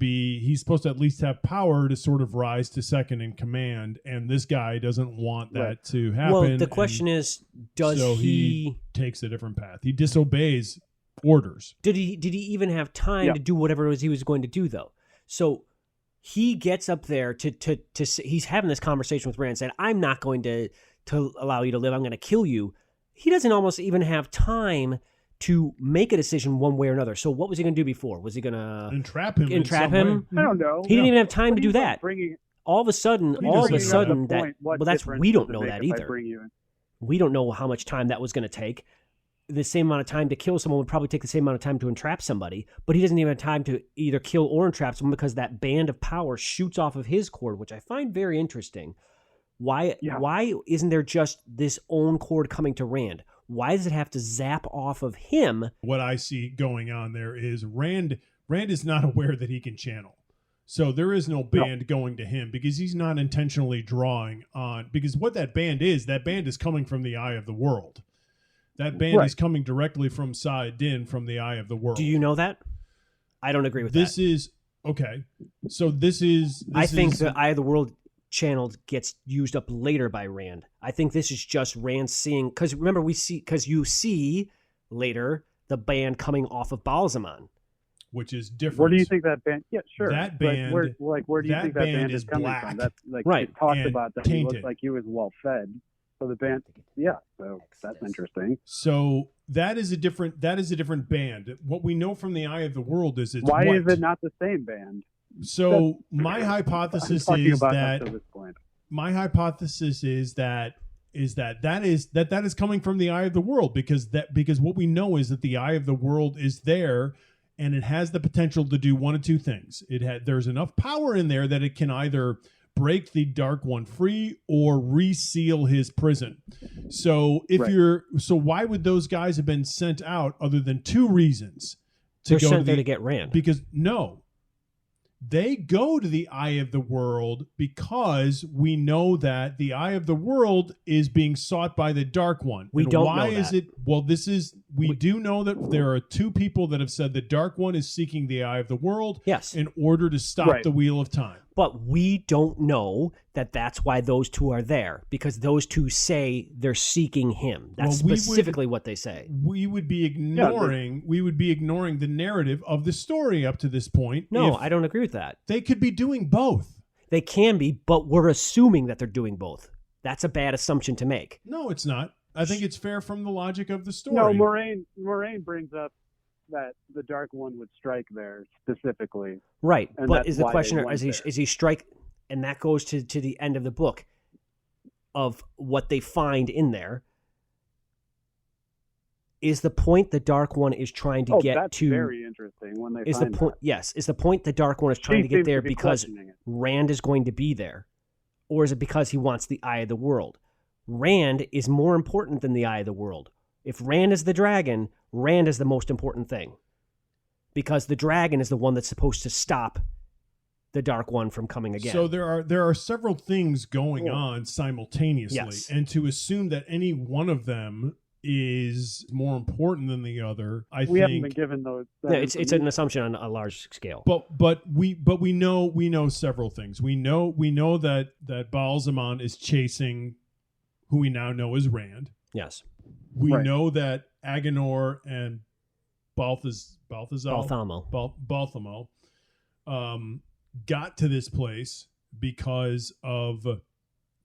at least have power to sort of rise to second in command, and this guy doesn't want that to happen. Well, the question is, he takes a different path. He disobeys orders. Did he even have time to do whatever it was he was going to do, though? So he gets up there to he's having this conversation with Rand, saying, "I'm not going to allow you to live. I'm going to kill you." He doesn't almost even have time to make a decision one way or another. So what was he going to do before? Was he going to entrap him? I don't know. He didn't even have time to do that. All of a sudden, we don't know that either. We don't know how much time that was going to take. The same amount of time to kill someone would probably take the same amount of time to entrap somebody, but he doesn't even have time to either kill or entrap someone because that band of power shoots off of his cord, which I find very interesting. Why isn't there just this own cord coming to Rand? Why does it have to zap off of him? What I see going on there is Rand is not aware that he can channel. So there is no band going to him because he's not intentionally drawing on, because what that band is coming from the Eye of the World. That band is coming directly from Sa'adin, from the Eye of the World. Do you know that? I don't agree with that. This is okay. So this is I think the Eye of the World channeled gets used up later by Rand. I think this is just Rand seeing, because remember you see later the band coming off of Balsamon, which is different. Where do you think that band? Yeah, sure. That band, where do you think that band is coming black, from? That's like right. It talks about that tainted. He looks like he was well fed. So the band, so that's interesting. So that is a different band. What we know from the Eye of the World is it's why white. is it not the same band? So my hypothesis is that that is coming from the Eye of the World because what we know is that the Eye of the World is there and it has the potential to do one of two things. There's enough power in there that it can either break the Dark One free or reseal his prison. So why would those guys have been sent out other than two reasons? They're sent there to get Rand. Because they go to the Eye of the World because we know that the Eye of the World is being sought by the Dark One. We don't know that. Well, we do know that there are two people that have said the Dark One is seeking the Eye of the World in order to stop the Wheel of Time. But we don't know that that's why those two are there, because those two say they're seeking him. That's specifically what they say. We would be ignoring the narrative of the story up to this point. No, I don't agree with that. They could be doing both. They can be, but we're assuming that they're doing both. That's a bad assumption to make. No, it's not. I think it's fair from the logic of the story. No, Moraine brings up that the Dark One would strike there specifically. Right, but is the question, is he strike, and that goes to the end of the book of what they find in there. Is the point the Dark One is trying to get that's to? Very interesting when they is find the point. that. Yes, is the point the Dark One is trying to get there because Rand is going to be there, or is it because he wants the Eye of the World? Rand is more important than the Eye of the World. If Rand is the dragon, Rand is the most important thing, because the dragon is the one that's supposed to stop the Dark One from coming again. So there are several things going on simultaneously, and to assume that any one of them is more important than the other, we haven't been given those. It's an assumption on a large scale. But we know several things. We know that Balsamon is chasing who we now know as Rand. Yes. We know that Agenor and Balthamo got to this place because of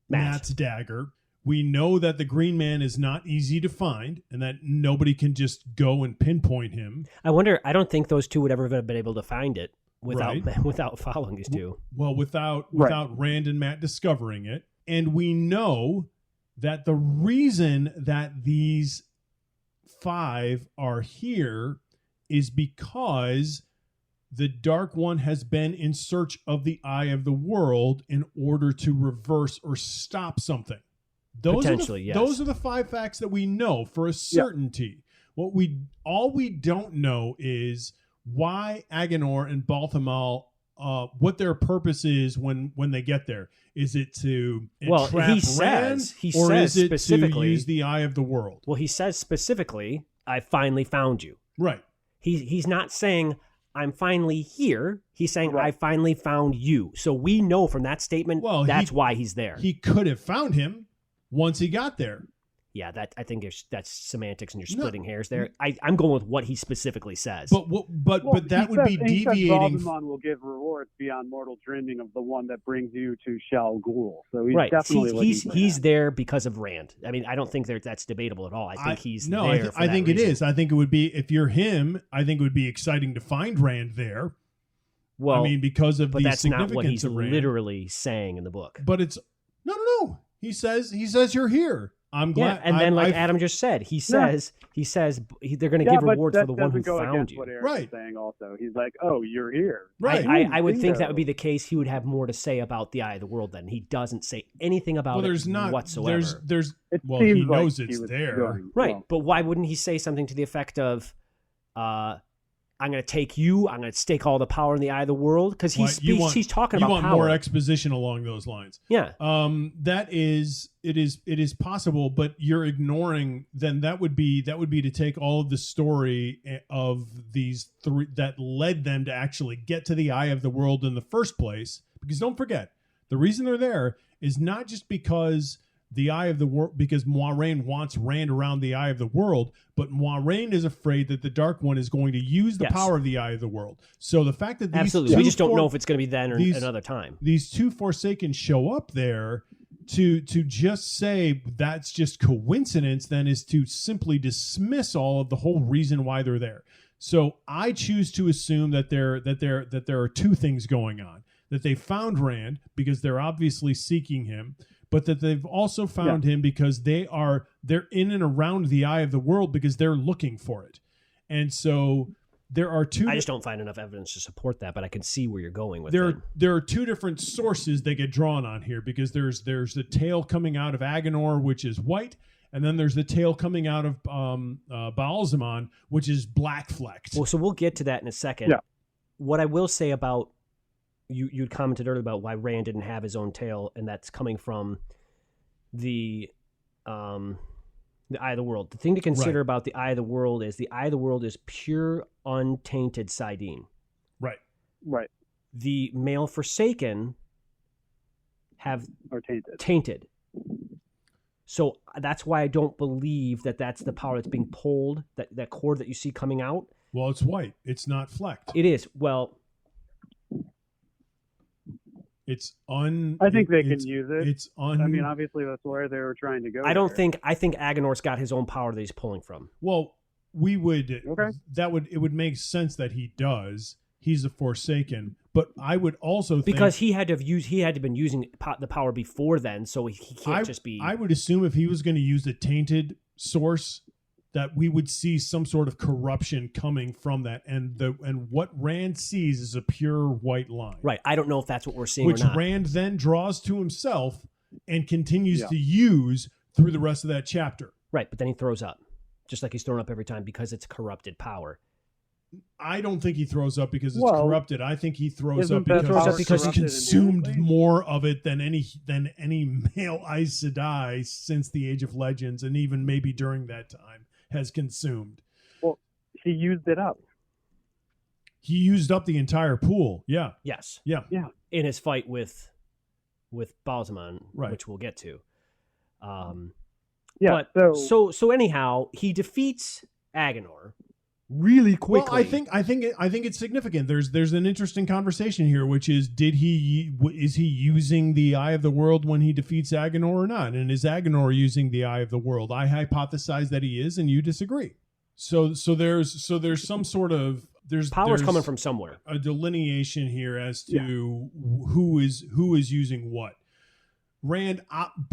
Matt's dagger. We know that the Green Man is not easy to find and that nobody can just go and pinpoint him. I don't think those two would ever have been able to find it without following these two. Well, without Rand and Matt discovering it. And we know that the reason that these 5 are here is because the Dark One has been in search of the Eye of the World in order to reverse or stop something. Those are the 5 facts that we know for a certainty. Yeah. All we don't know is why Agenor and Balthamol, what their purpose is when they get there. Is it to entrap Rand, or is it to use the Eye of the World? Well, he says specifically, I finally found you. Right. He's not saying, I'm finally here. He's saying, I finally found you. So we know from that statement, that's why he's there. He could have found him once he got there. Yeah, I think that's semantics and you're splitting hairs there. I'm going with what he specifically says. But that would be deviating. Baltimon will give rewards beyond mortal dreaming of the one that brings you to Shal Ghul. So he's right. definitely he's there because of Rand. I mean, I don't think that's debatable at all. I think he's there. I think it is. I think it would be, if you're him, I think it would be exciting to find Rand there. Well, I mean, because of the that's significance not what he's of Rand. literally saying in the book. But it's no. He says you're here. I'm glad. Yeah, and then Adam just said, he says they're going to give rewards for the one who found you. What Eric's saying also, he's like, oh, you're here. Right. I would think that would be the case. He would have more to say about the Eye of the World. Then he doesn't say anything about it whatsoever. He knows it's there, right? But why wouldn't he say something to the effect of, I'm going to take you. I'm going to stake all the power in the Eye of the world, because he's talking about power. You want more exposition along those lines. Yeah. It is possible, but you're ignoring. Then that would be to take all of the story of these 3 that led them to actually get to the Eye of the World in the first place. Because don't forget, the reason they're there is not just because the Eye of the World, because Moiraine wants Rand around the Eye of the World, but Moiraine is afraid that the Dark One is going to use the power of the Eye of the World. So the fact that we just don't know if it's going to be then or another time. These 2 Forsaken show up there to just say that's just coincidence, then, is to simply dismiss all of the whole reason why they're there. So I choose to assume that there are 2 things going on: that they found Rand because they're obviously seeking him, but that they've also found him because they're in and around the Eye of the World because they're looking for it. And so there are 2. I just don't find enough evidence to support that, but I can see where you're going with it. There are 2 different sources that get drawn on here, because there's the tail coming out of Agenor, which is white, and then there's the tail coming out of Baalzamon, which is black flecked. Well, so we'll get to that in a second. Yeah. What I will say about you'd commented earlier about why Rand didn't have his own tail, and that's coming from the Eye of the World. The thing to consider about the Eye of the World is pure, untainted Sidene. Right. Right. The male Forsaken are tainted. So that's why I don't believe that that's the power that's being pulled, that cord that you see coming out. Well, it's white. It's not flecked. It is. Well, I think they can use it. I mean, obviously that's where they were trying to go. I think Agenor's got his own power that he's pulling from. Well, it would make sense that he does. He's a Forsaken, but I would also think, because he had to have been using the power before then, so he can't just be. I would assume if he was going to use a tainted source, that we would see some sort of corruption coming from that, and what Rand sees is a pure white line. Right. I don't know if that's what we're seeing, which or not. Rand then draws to himself and continues to use through the rest of that chapter. Right, but then he throws up, just like he's thrown up every time, because it's corrupted power. I don't think he throws up because it's corrupted. I think he throws up because he's consumed more of it than any male Aes Sedai since the Age of Legends, and even maybe during that time has consumed. Well, he used it up. He used up the entire pool. Yeah. Yes. Yeah. Yeah. In his fight with Baalzamon, right, which we'll get to. Yeah. But so anyhow, he defeats Agenor really quickly. Well, I think it's significant. There's an interesting conversation here, which is is he using the Eye of the World when he defeats Agenor or not? And is Agenor using the Eye of the World? I hypothesize that he is, and you disagree. So there's some sort of power's coming from somewhere. A delineation here as to who is using what. Rand,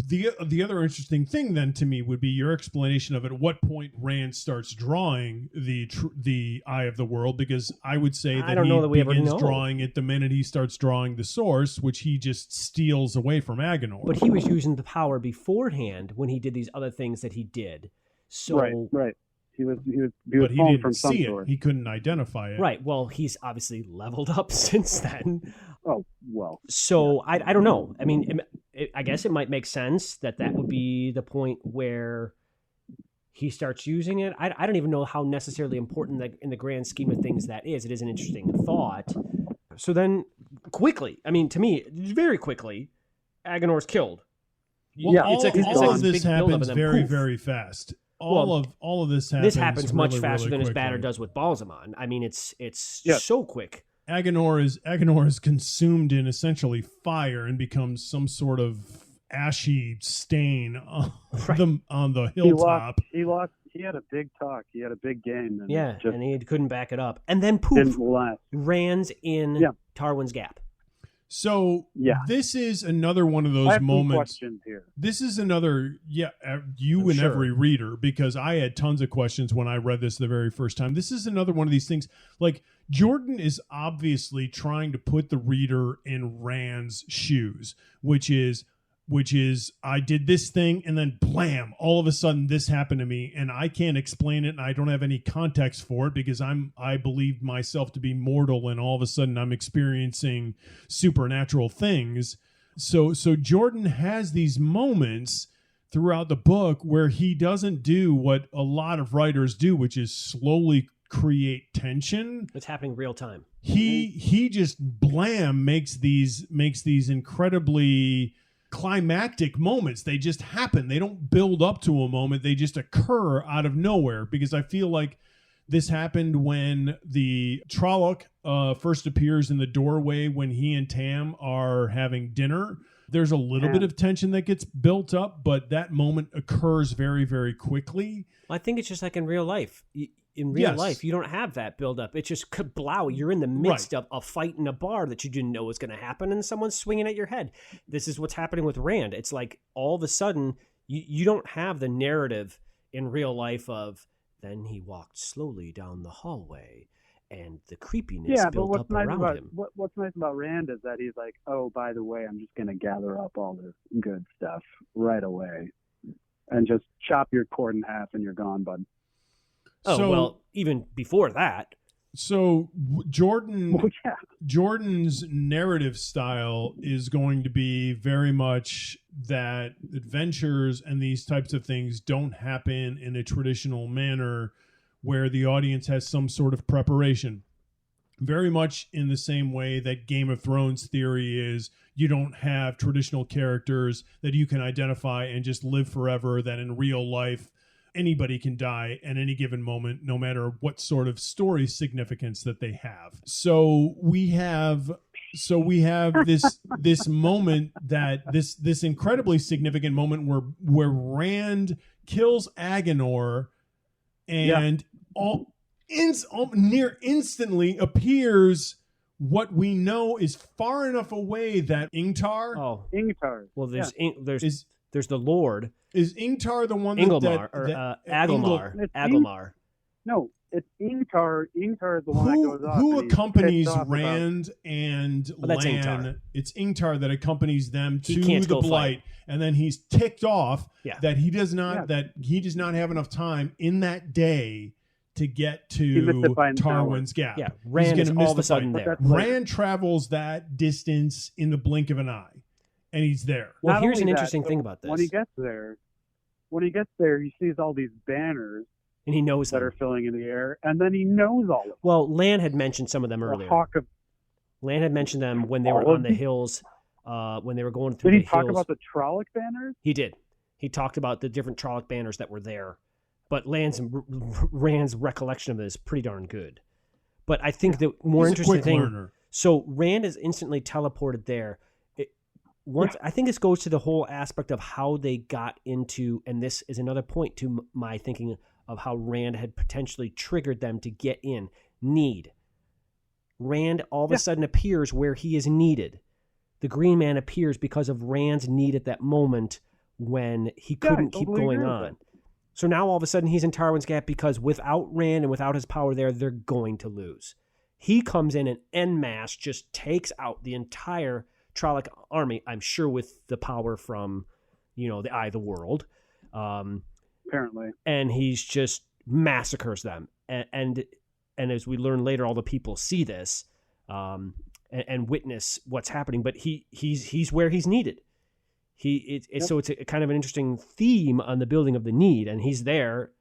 the other interesting thing then to me would be your explanation of at what point Rand starts drawing the Eye of the World, because I would say that he begins drawing it the minute he starts drawing the source, which he just steals away from Agenor. But he was using the power beforehand when he did these other things that he did. So right. He was but he didn't from some see source. it. He couldn't identify it. Right. Well, he's obviously leveled up since then. Oh, well. So I don't know. I mean, I guess it might make sense that would be the point where he starts using it. I don't even know how necessarily important in the grand scheme of things that is. It is an interesting thought. So then quickly, I mean, to me, very quickly, Agenor's killed. Well, all of this happens very, very fast. All of this happens. This happens much faster really than his quickly. banner does with Balsamon. I mean, it's so quick. Agenor is consumed in essentially fire and becomes some sort of ashy stain on the hilltop. He had a big talk. He had a big game. And and he couldn't back it up. And then poof, Rand's in Tarwin's Gap. So this is another one of those moments. Questions here. This is another, every reader, because I had tons of questions when I read this the very first time. This is another one of these things. Like, Jordan is obviously trying to put the reader in Rand's shoes, which is I did this thing and then blam, all of a sudden this happened to me and I can't explain it and I don't have any context for it because I believed myself to be mortal and all of a sudden I'm experiencing supernatural things. So Jordan has these moments throughout the book where he doesn't do what a lot of writers do, which is slowly create tension. It's happening real time. He just blam makes these incredibly climactic moments. They just happen. They don't build up to a moment. They just occur out of nowhere, because I feel like this happened when the Trolloc first appears in the doorway when he and Tam are having dinner. There's a little bit of tension that gets built up, but that moment occurs very, very quickly. I think it's just like in real life. In real life, you don't have that buildup. It's just kablow. You're in the midst of a fight in a bar that you didn't know was going to happen, and someone's swinging at your head. This is what's happening with Rand. It's like all of a sudden, you don't have the narrative in real life of, then he walked slowly down the hallway, and the creepiness built up around him. What's nice about Rand is that he's like, oh, by the way, I'm just going to gather up all this good stuff right away and just chop your cord in half and you're gone, bud. Oh, well, even before that. So Jordan's narrative style is going to be very much that adventures and these types of things don't happen in a traditional manner where the audience has some sort of preparation. Very much in the same way that Game of Thrones theory is you don't have traditional characters that you can identify and just live forever, that in real life anybody can die at any given moment, no matter what sort of story significance that they have. So we have this moment, that this incredibly significant moment where Rand kills Agenor and near instantly appears what we know is far enough away that Ingtar. Oh, Ingtar. Well, there's the Lord. Is Ingtar the one Agelmar? No, it's Ingtar. Ingtar is the one that goes off. Who accompanies Rand and Lan? Ingtar. It's Ingtar that accompanies them to the Blight, and then he's ticked off that he does not have enough time in that day to get to Tarwin's Gap. Yeah, Rand is all of a sudden there. Rand travels that distance in the blink of an eye. And he's there. Well, here's an interesting thing about this. When he gets there, he sees all these banners, and he knows that are filling in the air, and then he knows all of them. Well, Lan had mentioned some of them earlier. Lan had mentioned them when they were on the hills, when they were going through the hills. Did he talk about the Trolloc banners? He did. He talked about the different Trolloc banners that were there But Rand's recollection of it is pretty darn good. But I think the more interesting thing. Learner. So Rand is instantly teleported there. I think this goes to the whole aspect of how they got into, and this is another point to my thinking of how Rand had potentially triggered them to get in. Need. Rand all of a sudden appears where he is needed. The Green Man appears because of Rand's need at that moment when he couldn't keep going on. So now all of a sudden he's in Tarwin's Gap because without Rand and without his power there, they're going to lose. He comes in and en masse just takes out the entire Trolloc army, I'm sure with the power from, the Eye of the World. Apparently. And he's just massacres them. And as we learn later, all the people see this and witness what's happening, but he's where he's needed. So it's a kind of an interesting theme on the building of the need, and he's there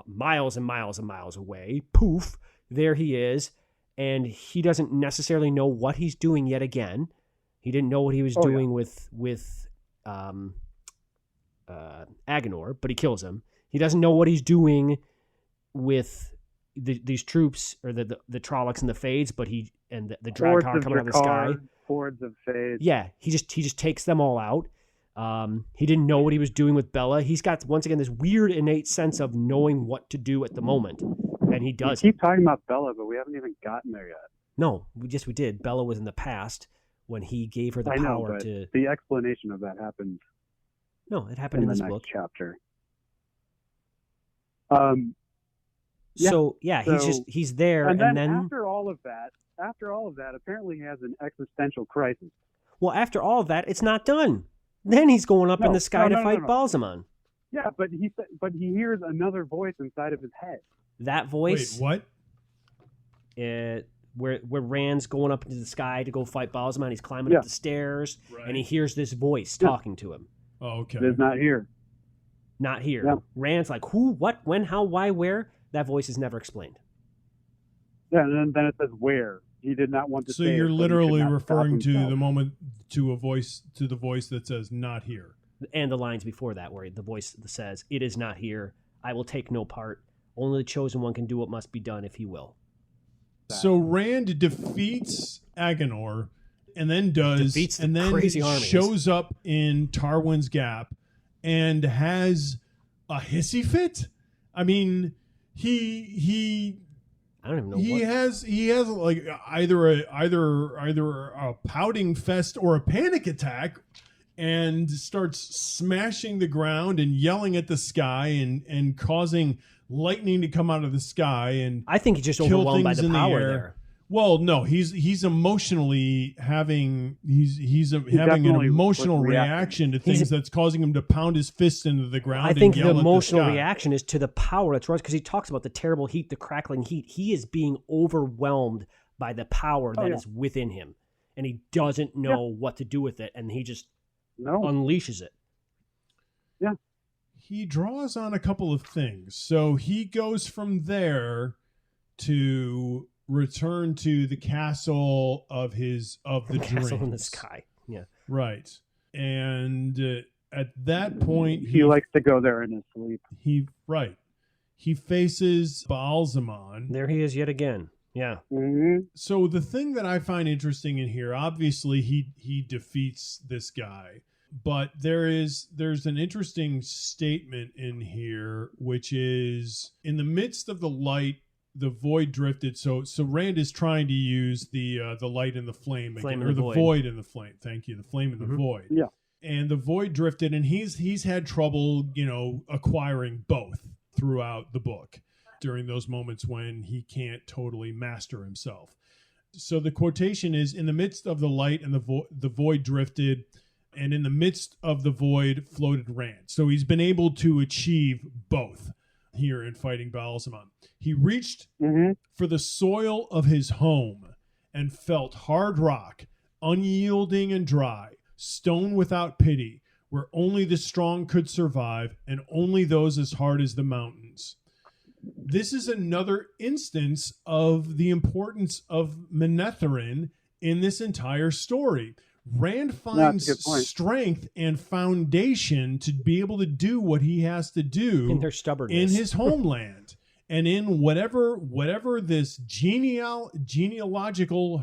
miles and miles and miles away. Poof, there he is, and he doesn't necessarily know what he's doing yet again. He didn't know what he was doing with Agenor, but he kills him. He doesn't know what he's doing with these troops or the Trollocs and the Fades, but the Draghkar coming out of the sky. Hordes of Fades. Yeah, he just takes them all out. He didn't know what he was doing with Bella. He's got, once again, this weird innate sense of knowing what to do at the moment, and he does. We keep talking about Bella, but we haven't even gotten there yet. No, we did. Bella was in the past when he gave her the power to. The explanation of that happened. No, it happened in this book. Chapter. He's there, and then after all of that, apparently he has an existential crisis. Well, after all of that, it's not done. Then he's going up in the sky to fight Balsamon. Yeah, but he hears another voice inside of his head. That voice. Wait, what? Where Rand's going up into the sky to go fight Balsamon, he's climbing up the stairs, and he hears this voice talking to him. Oh, okay. It's not here. Not here. Yeah. Rand's like, who, what, when, how, why, where? That voice is never explained. Yeah, and then it says where. He did not want to say. So you're literally referring to himself. the moment to the voice that says "not here," and the lines before that, where the voice that says, "It is not here. I will take no part. Only the chosen one can do what must be done, if he will." So Rand defeats Agenor, and then crazy armies. Shows up in Tarwin's Gap, and has a hissy fit. I mean, I don't even know. He has like either a pouting fest or a panic attack, and starts smashing the ground and yelling at the sky and causing lightning to come out of the sky. And I think he's just overwhelmed by the power there. Well, no, he's emotionally having having an emotional reaction to things that's causing him to pound his fists into the ground. I think and yell the emotional at the sky. reaction is to the power that's because he talks about the terrible heat, the crackling heat. He is being overwhelmed by the power that is within him, and he doesn't know what to do with it, and he just unleashes it. Yeah, he draws on a couple of things. So he goes from there to return to the castle of the castle in the sky. Yeah, right. And at that point, he likes to go there in his sleep. He faces Balsamon. There he is yet again. Yeah. Mm-hmm. So the thing that I find interesting in here, obviously, he defeats this guy, but there's an interesting statement in here, which is in the midst of the light. The void drifted, so Rand is trying to use the light and the flame again, or the void and the flame. Thank you, the flame and the void. Yeah, and the void drifted, and he's had trouble, acquiring both throughout the book during those moments when he can't totally master himself. So the quotation is: "In the midst of the light and the void drifted, and in the midst of the void floated Rand." So he's been able to achieve both here in fighting Balsamon. He reached for the soil of his home and felt hard rock, unyielding and dry, stone without pity, where only the strong could survive and only those as hard as the mountains. This is another instance of the importance of Manetheren in this entire story. Rand finds strength and foundation to be able to do what he has to do in their stubbornness in his homeland and in whatever this genealogical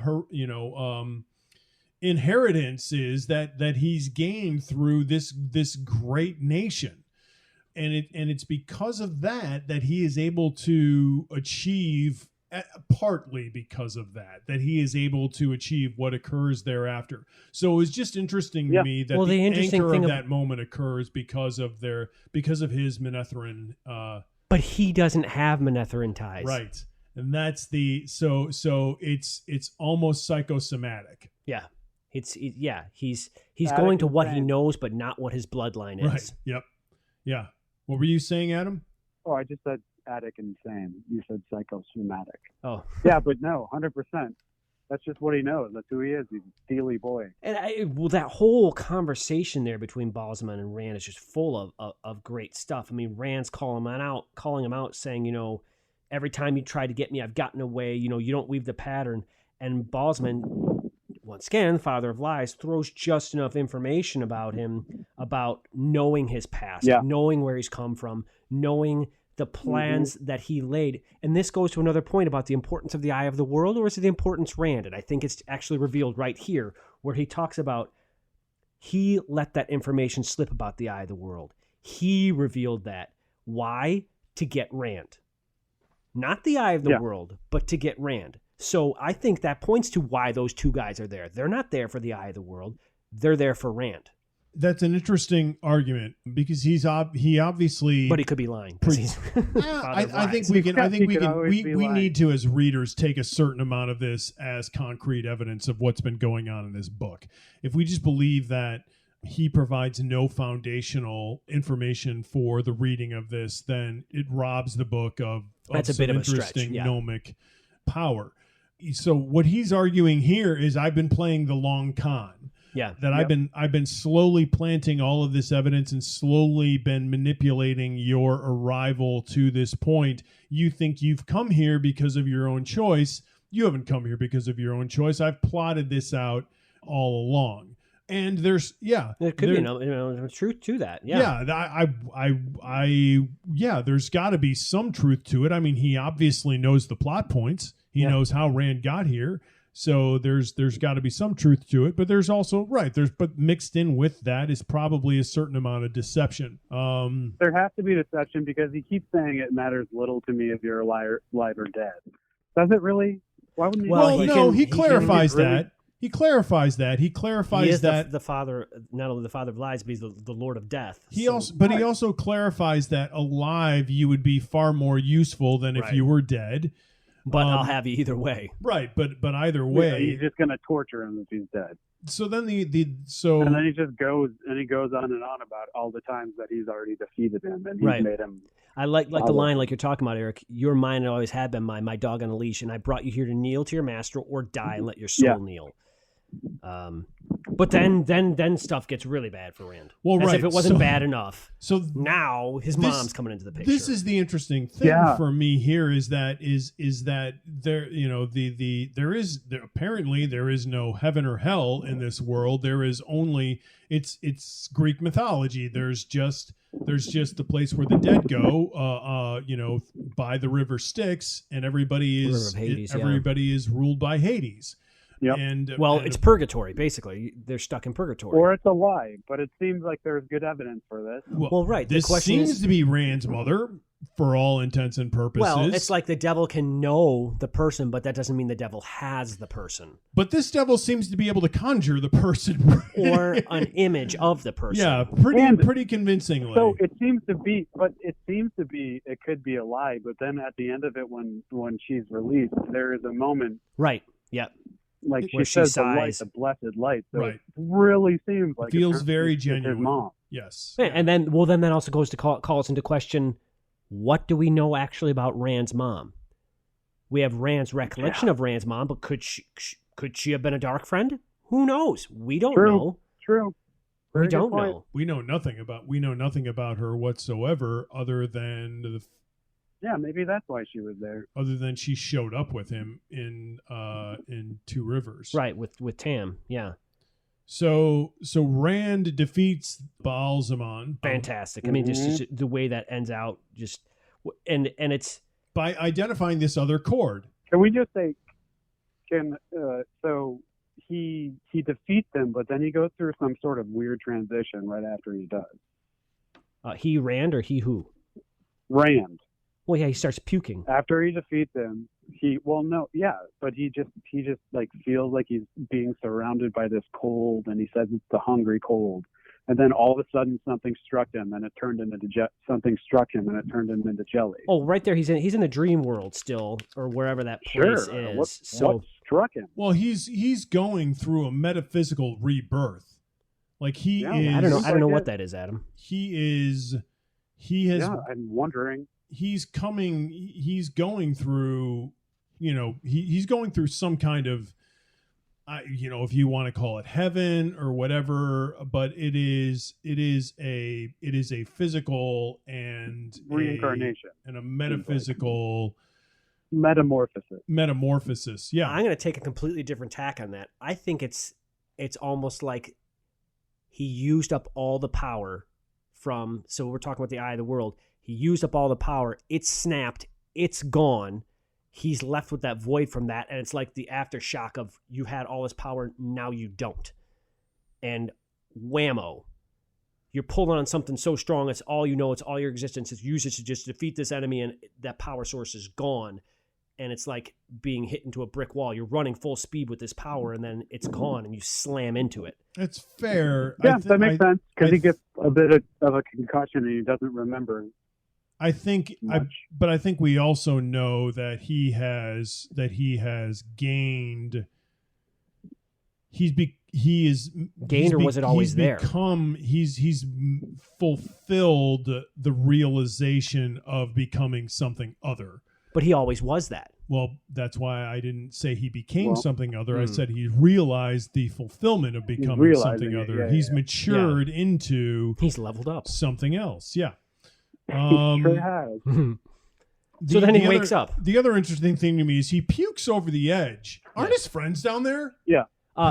inheritance is that he's gained through this great nation. And it's because of that he is able to achieve, partly because of that he is able to achieve what occurs thereafter. So it was just interesting to me that the anchor of that moment occurs because of his Manetheren. But he doesn't have Manetheren ties, right? And that's so it's almost psychosomatic. Yeah, he's going to what he knows, but not what his bloodline is. Right. Yep. Yeah. What were you saying, Adam? Oh, I just said attic insane. You said psychosomatic. Oh. Yeah, but no, 100%. That's just what he knows. That's who he is. He's a steely boy. And that whole conversation there between Bosman and Rand is just full of great stuff. I mean, Rand's calling him out, saying, every time you try to get me, I've gotten away. You don't weave the pattern. And Bosman, once again, father of lies, throws just enough information about him, about knowing his past, knowing where he's come from, knowing the plans that he laid. And this goes to another point about the importance of the eye of the world, or is it the importance Rand? And I think it's actually revealed right here, where he talks about he let that information slip about the eye of the world. He revealed that. Why? To get Rand. Not the eye of the world, but to get Rand. So I think that points to why those two guys are there. They're not there for the eye of the world. They're there for Rand. That's an interesting argument because he obviously, but he could be lying. I think we need to, as readers, take a certain amount of this as concrete evidence of what's been going on in this book. If we just believe that he provides no foundational information for the reading of this, then it robs the book of that's a bit of a stretch. Gnomic power. So what he's arguing here is I've been playing the long con. Yeah. That I've been slowly planting all of this evidence and slowly been manipulating your arrival to this point. You think you've come here because of your own choice. You haven't come here because of your own choice. I've plotted this out all along. And there could be truth to that. There's got to be some truth to it. I mean, he obviously knows the plot points. He knows how Rand got here. So there's got to be some truth to it, but there's also but mixed in with that is probably a certain amount of deception. There has to be deception because he keeps saying it matters little to me if you're alive or dead. Does it really? Why wouldn't he? Well, he clarifies that. He clarifies that. He clarifies that the father, not only the father of lies, but he's the Lord of death. He also clarifies that alive you would be far more useful than if you were dead. But I'll have you either way. Right, but either way, he's just going to torture him if he's dead. So then and then he just goes on and on about all the times that he's already defeated him and he's made him. I like the line like you're talking about, Eric. You're mine and always have been my dog on a leash, and I brought you here to kneel to your master or die and let your soul kneel. But then stuff gets really bad for Rand. Well, As if it wasn't bad enough. So now his mom's coming into the picture. This is the interesting thing for me here is that there apparently there is no heaven or hell in this world. There is only it's Greek mythology. There's just the place where the dead go, by the river Styx, and everybody is ruled by Hades. Yep. It's purgatory, basically. They're stuck in purgatory. Or it's a lie, but it seems like there's good evidence for this. Well, right. This seems to be Rand's mother, for all intents and purposes. Well, it's like the devil can know the person, but that doesn't mean the devil has the person. But this devil seems to be able to conjure the person. Or an image of the person. Yeah, pretty convincingly. So it could be a lie, but then at the end of it, when she's released, there is a moment. Right, yeah. Like she says, the blessed light. So it really seems like feels very genuine. His mom. Yes. Yeah, and then that also goes to call us into question, what do we know actually about Rand's mom? We have Rand's recollection of Rand's mom, but could she have been a dark friend? Who knows? We don't know. True. We don't know. We know nothing about her whatsoever, other than maybe that's why she was there. Other than she showed up with him in Two Rivers, right? With Tam, yeah. So Rand defeats Baal-Zaman. Fantastic. I mean, just the way that ends out, and it's by identifying this other chord. Can we just say, so he defeats them, but then he goes through some sort of weird transition right after he does. He Rand or he who? Rand. Well, yeah, he starts puking after he defeats him. But he just like feels like he's being surrounded by this cold, and he says it's the hungry cold. And then all of a sudden something struck him, and it turned into something struck him, and it turned him into jelly. Oh, right there, he's in the dream world still, or wherever that place is. What struck him? Well, he's going through a metaphysical rebirth. Like is. I don't know what that is, Adam. He has. Yeah, I'm wondering. He's going through, he's going through some kind of, if you want to call it heaven or whatever, but it is a physical and reincarnation and a metaphysical metamorphosis. Yeah. I'm going to take a completely different tack on that. I think it's almost like he used up all the power so we're talking about the eye of the world. He used up all the power. It's snapped. It's gone. He's left with that void from that. And it's like the aftershock of you had all this power. Now you don't. And whammo. You're pulling on something so strong. It's all you know. It's all your existence. It's used to just defeat this enemy. And that power source is gone. And it's like being hit into a brick wall. You're running full speed with this power, and then it's gone, and you slam into it. It's fair. Yeah, that makes sense, because he gets a bit of a concussion, and he doesn't remember. I think we also know that he has gained. He is gained, or was it always there? He's fulfilled the realization of becoming something other. But he always was that. Well, that's why I didn't say he became something other. I said he realized the fulfillment of becoming something other. He's matured into. He's leveled up. Something else. Yeah. He sure has. So then he wakes up. The other interesting thing to me is he pukes over the edge. Aren't his friends down there? Yeah.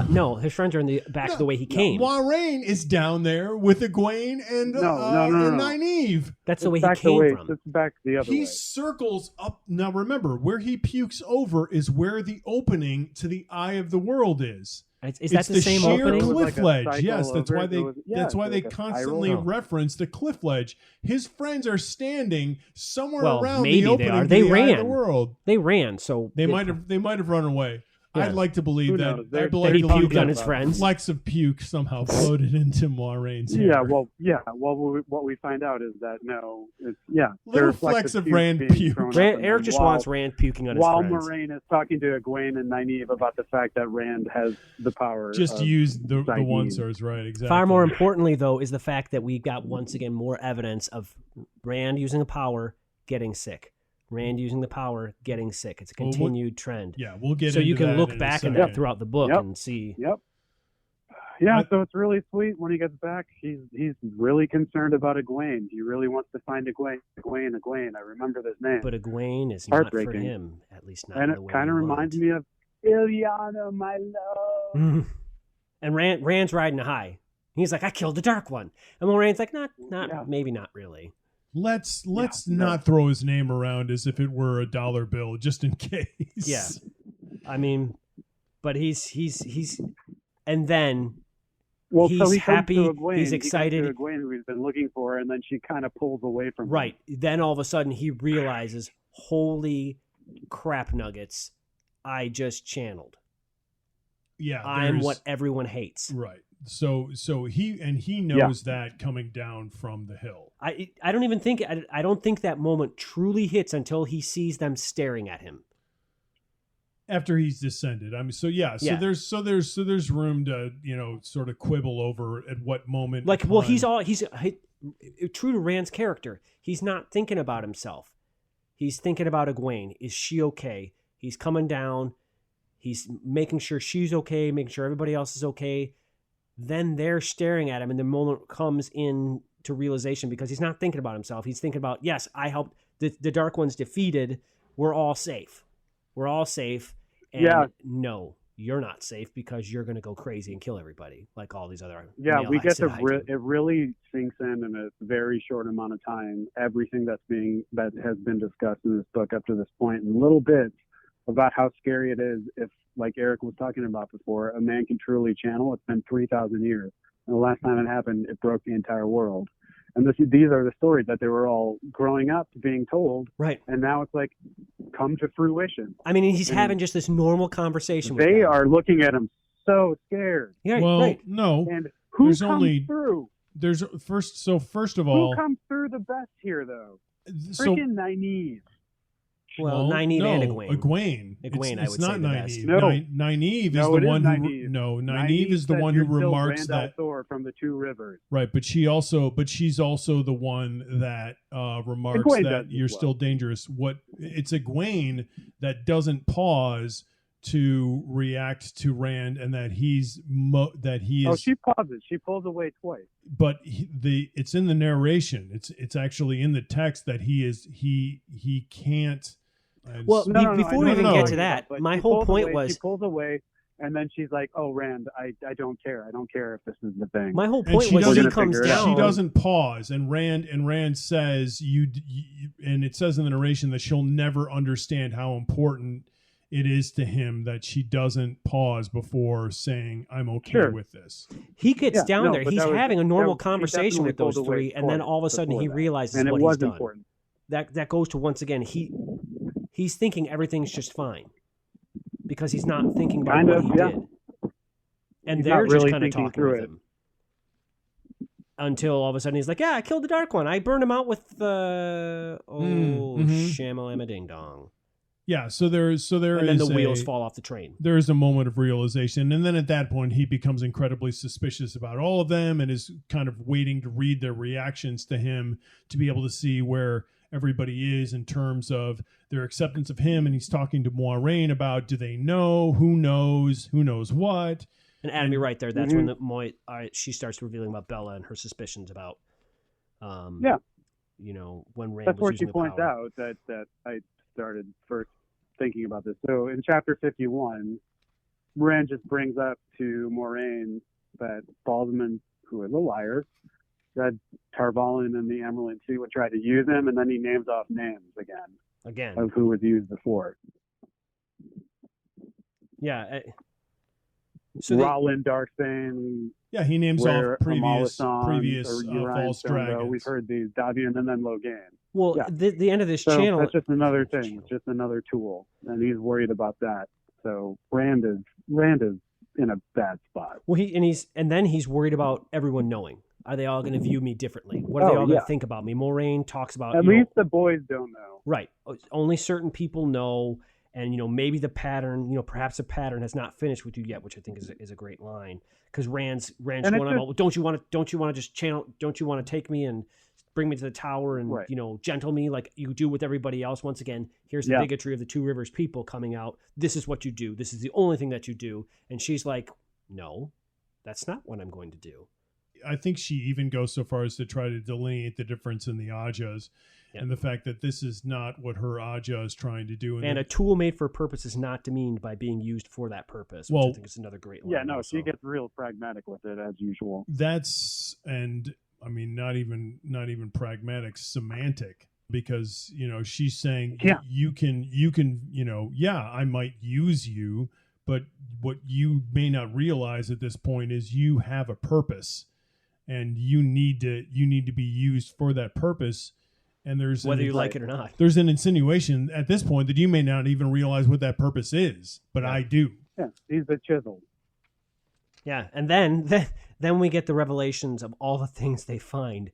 No, his friends are in the back the way he came. Moiraine is down there with Egwene and Nynaeve. That's the way he came from. It's back the other way. He circles up. Now remember, where he pukes over is where the opening to the Eye of the World is. Is that the same sheer opening? Cliff ledge. Yes, that's why they constantly reference the cliff ledge. His friends are standing somewhere around the opening to the Eye of the World. They ran, so they might have run away. Yeah. I'd like to believe that. He puked on his friends. Flecks of puke somehow floated into Moiraine's hair. Well, what we find out is that little flecks of Rand puke. Eric just wants Rand puking on his friends. While Moiraine is talking to Egwene and Nynaeve about the fact that Rand has the power. Just to use the one source, right? Exactly. Far more importantly, though, is the fact that we got once again more evidence of Rand using the power, getting sick. Rand using the power, getting sick. It's a continued trend. Yeah, we'll get so into you can that look back and throughout the book and see. Yep. Yeah, so it's really sweet when he gets back. He's really concerned about Egwene. He really wants to find Egwene. I remember this name. But Egwene is not for him, at least not. And in the way it kind of reminds me of Ilyana, my love. And Rand's riding high. He's like, I killed the Dark One. And Moraine's like, maybe not really. Let's not throw his name around as if it were a dollar bill, just in case. Yeah, I mean, but he's and then he's happy, he's excited. He comes to Egwene, who he's been looking for, and then she kind of pulls away from him. Right. Then all of a sudden he realizes, holy crap nuggets, I just channeled. Yeah, I'm what everyone hates. Right. So he knows that coming down from the hill. I don't think that moment truly hits until he sees them staring at him. After he's descended. I mean, so there's room to, sort of quibble over at what moment. Like, he's true to Rand's character. He's not thinking about himself. He's thinking about Egwene. Is she okay? He's coming down. He's making sure she's okay, making sure everybody else is okay. Then they're staring at him, and the moment comes in to realization because he's not thinking about himself. He's thinking about, yes, I helped. The Dark One's defeated. We're all safe. And no. you're not safe because you're going to go crazy and kill everybody like all these other. Yeah, we get to do. it really sinks in a very short amount of time everything that has been discussed in this book up to this point, and little bits about how scary it is if, like Eric was talking about before, a man can truly channel. It's been 3,000 years, and the last time it happened, it broke the entire world. And these are the stories that they were all growing up being told. Right. And now it's like come to fruition. I mean, he's having just this normal conversation with them. They them. are looking at him so scared. Yeah, well, right. no. And who comes through? First of all, who comes through the best here, though? Freaking Nynaeve. Well, Nynaeve and Egwene. Egwene, it's not Nynaeve. No. Nynaeve is the one who. No, Nynaeve is the one who remarks that Thor from the two rivers. Right, but she's also the one that remarks Egwene that you're still dangerous. It's Egwene that doesn't pause to react to Rand, and that he is. Oh, she pauses. She pulls away twice. But it's in the narration. It's actually in the text that he can't. Well, before we even get to that, my whole point was she pulls away, and then she's like, "Oh, Rand, I don't care. I don't care if this is the thing." My whole point was she comes down. She doesn't pause, and Rand says you, and it says in the narration that she'll never understand how important it is to him that she doesn't pause before saying, "I'm okay with this." He gets down there. He's having a normal conversation with those three, and then all of a sudden he realizes what he's done. Important. That goes to, once again, he's thinking everything's just fine because he's not thinking about what he did. And he's they're just really kind of talking with him. Until all of a sudden he's like, "Yeah, I killed the Dark One. I burned him out with shamalama ding dong." Yeah, so there and is, then the wheels fall off the train. There is a moment of realization, and then at that point he becomes incredibly suspicious about all of them, and is kind of waiting to read their reactions to him to be able to see where everybody is in terms of their acceptance of him. And he's talking to Moiraine about, do they know? Who knows what? And Adam, you're right there. That's when she starts revealing about Bella and her suspicions about, when Rand That's was where using she points power. out that I started first thinking about this. So in chapter 51, Rand just brings up to Moiraine that Baldwin, who is a liar, said Tarvalin and the Emerald Sea would try to use him, and then he names off names again of who was used before. Yeah. Roland Darkstane. Yeah, he names off previous Urian false dragons. We've heard these, Davian and then Logain. Well, the end of this channel. That's just another thing. It's just another tool, and he's worried about that. So Rand is in a bad spot. Well, then he's worried about everyone knowing. Are they all going to view me differently? What are they all going to think about me? Moiraine talks about at least the boys don't know. Right. Only certain people know, and maybe the pattern. Perhaps the pattern has not finished with you yet, which I think is a great line. Because Rand's going on about, don't you want to just channel? Don't you want to take me and bring me to the tower and gentle me like you do with everybody else? Once again, here's the bigotry of the Two Rivers people coming out. This is what you do. This is the only thing that you do. And she's like, no, that's not what I'm going to do. I think she even goes so far as to try to delineate the difference in the Ajas and the fact that this is not what her Aja is trying to do. And a tool made for a purpose is not demeaned by being used for that purpose, which I think is another great line. Yeah, no, she gets real pragmatic with it as usual. Not even pragmatic, semantic, because she's saying you can I might use you, but what you may not realize at this point is you have a purpose, and you need to be used for that purpose. And there's whether you like it or not, there's an insinuation at this point that you may not even realize what that purpose is, but I do. Yeah, he's the chisel. Yeah, and then we get the revelations of all the things they find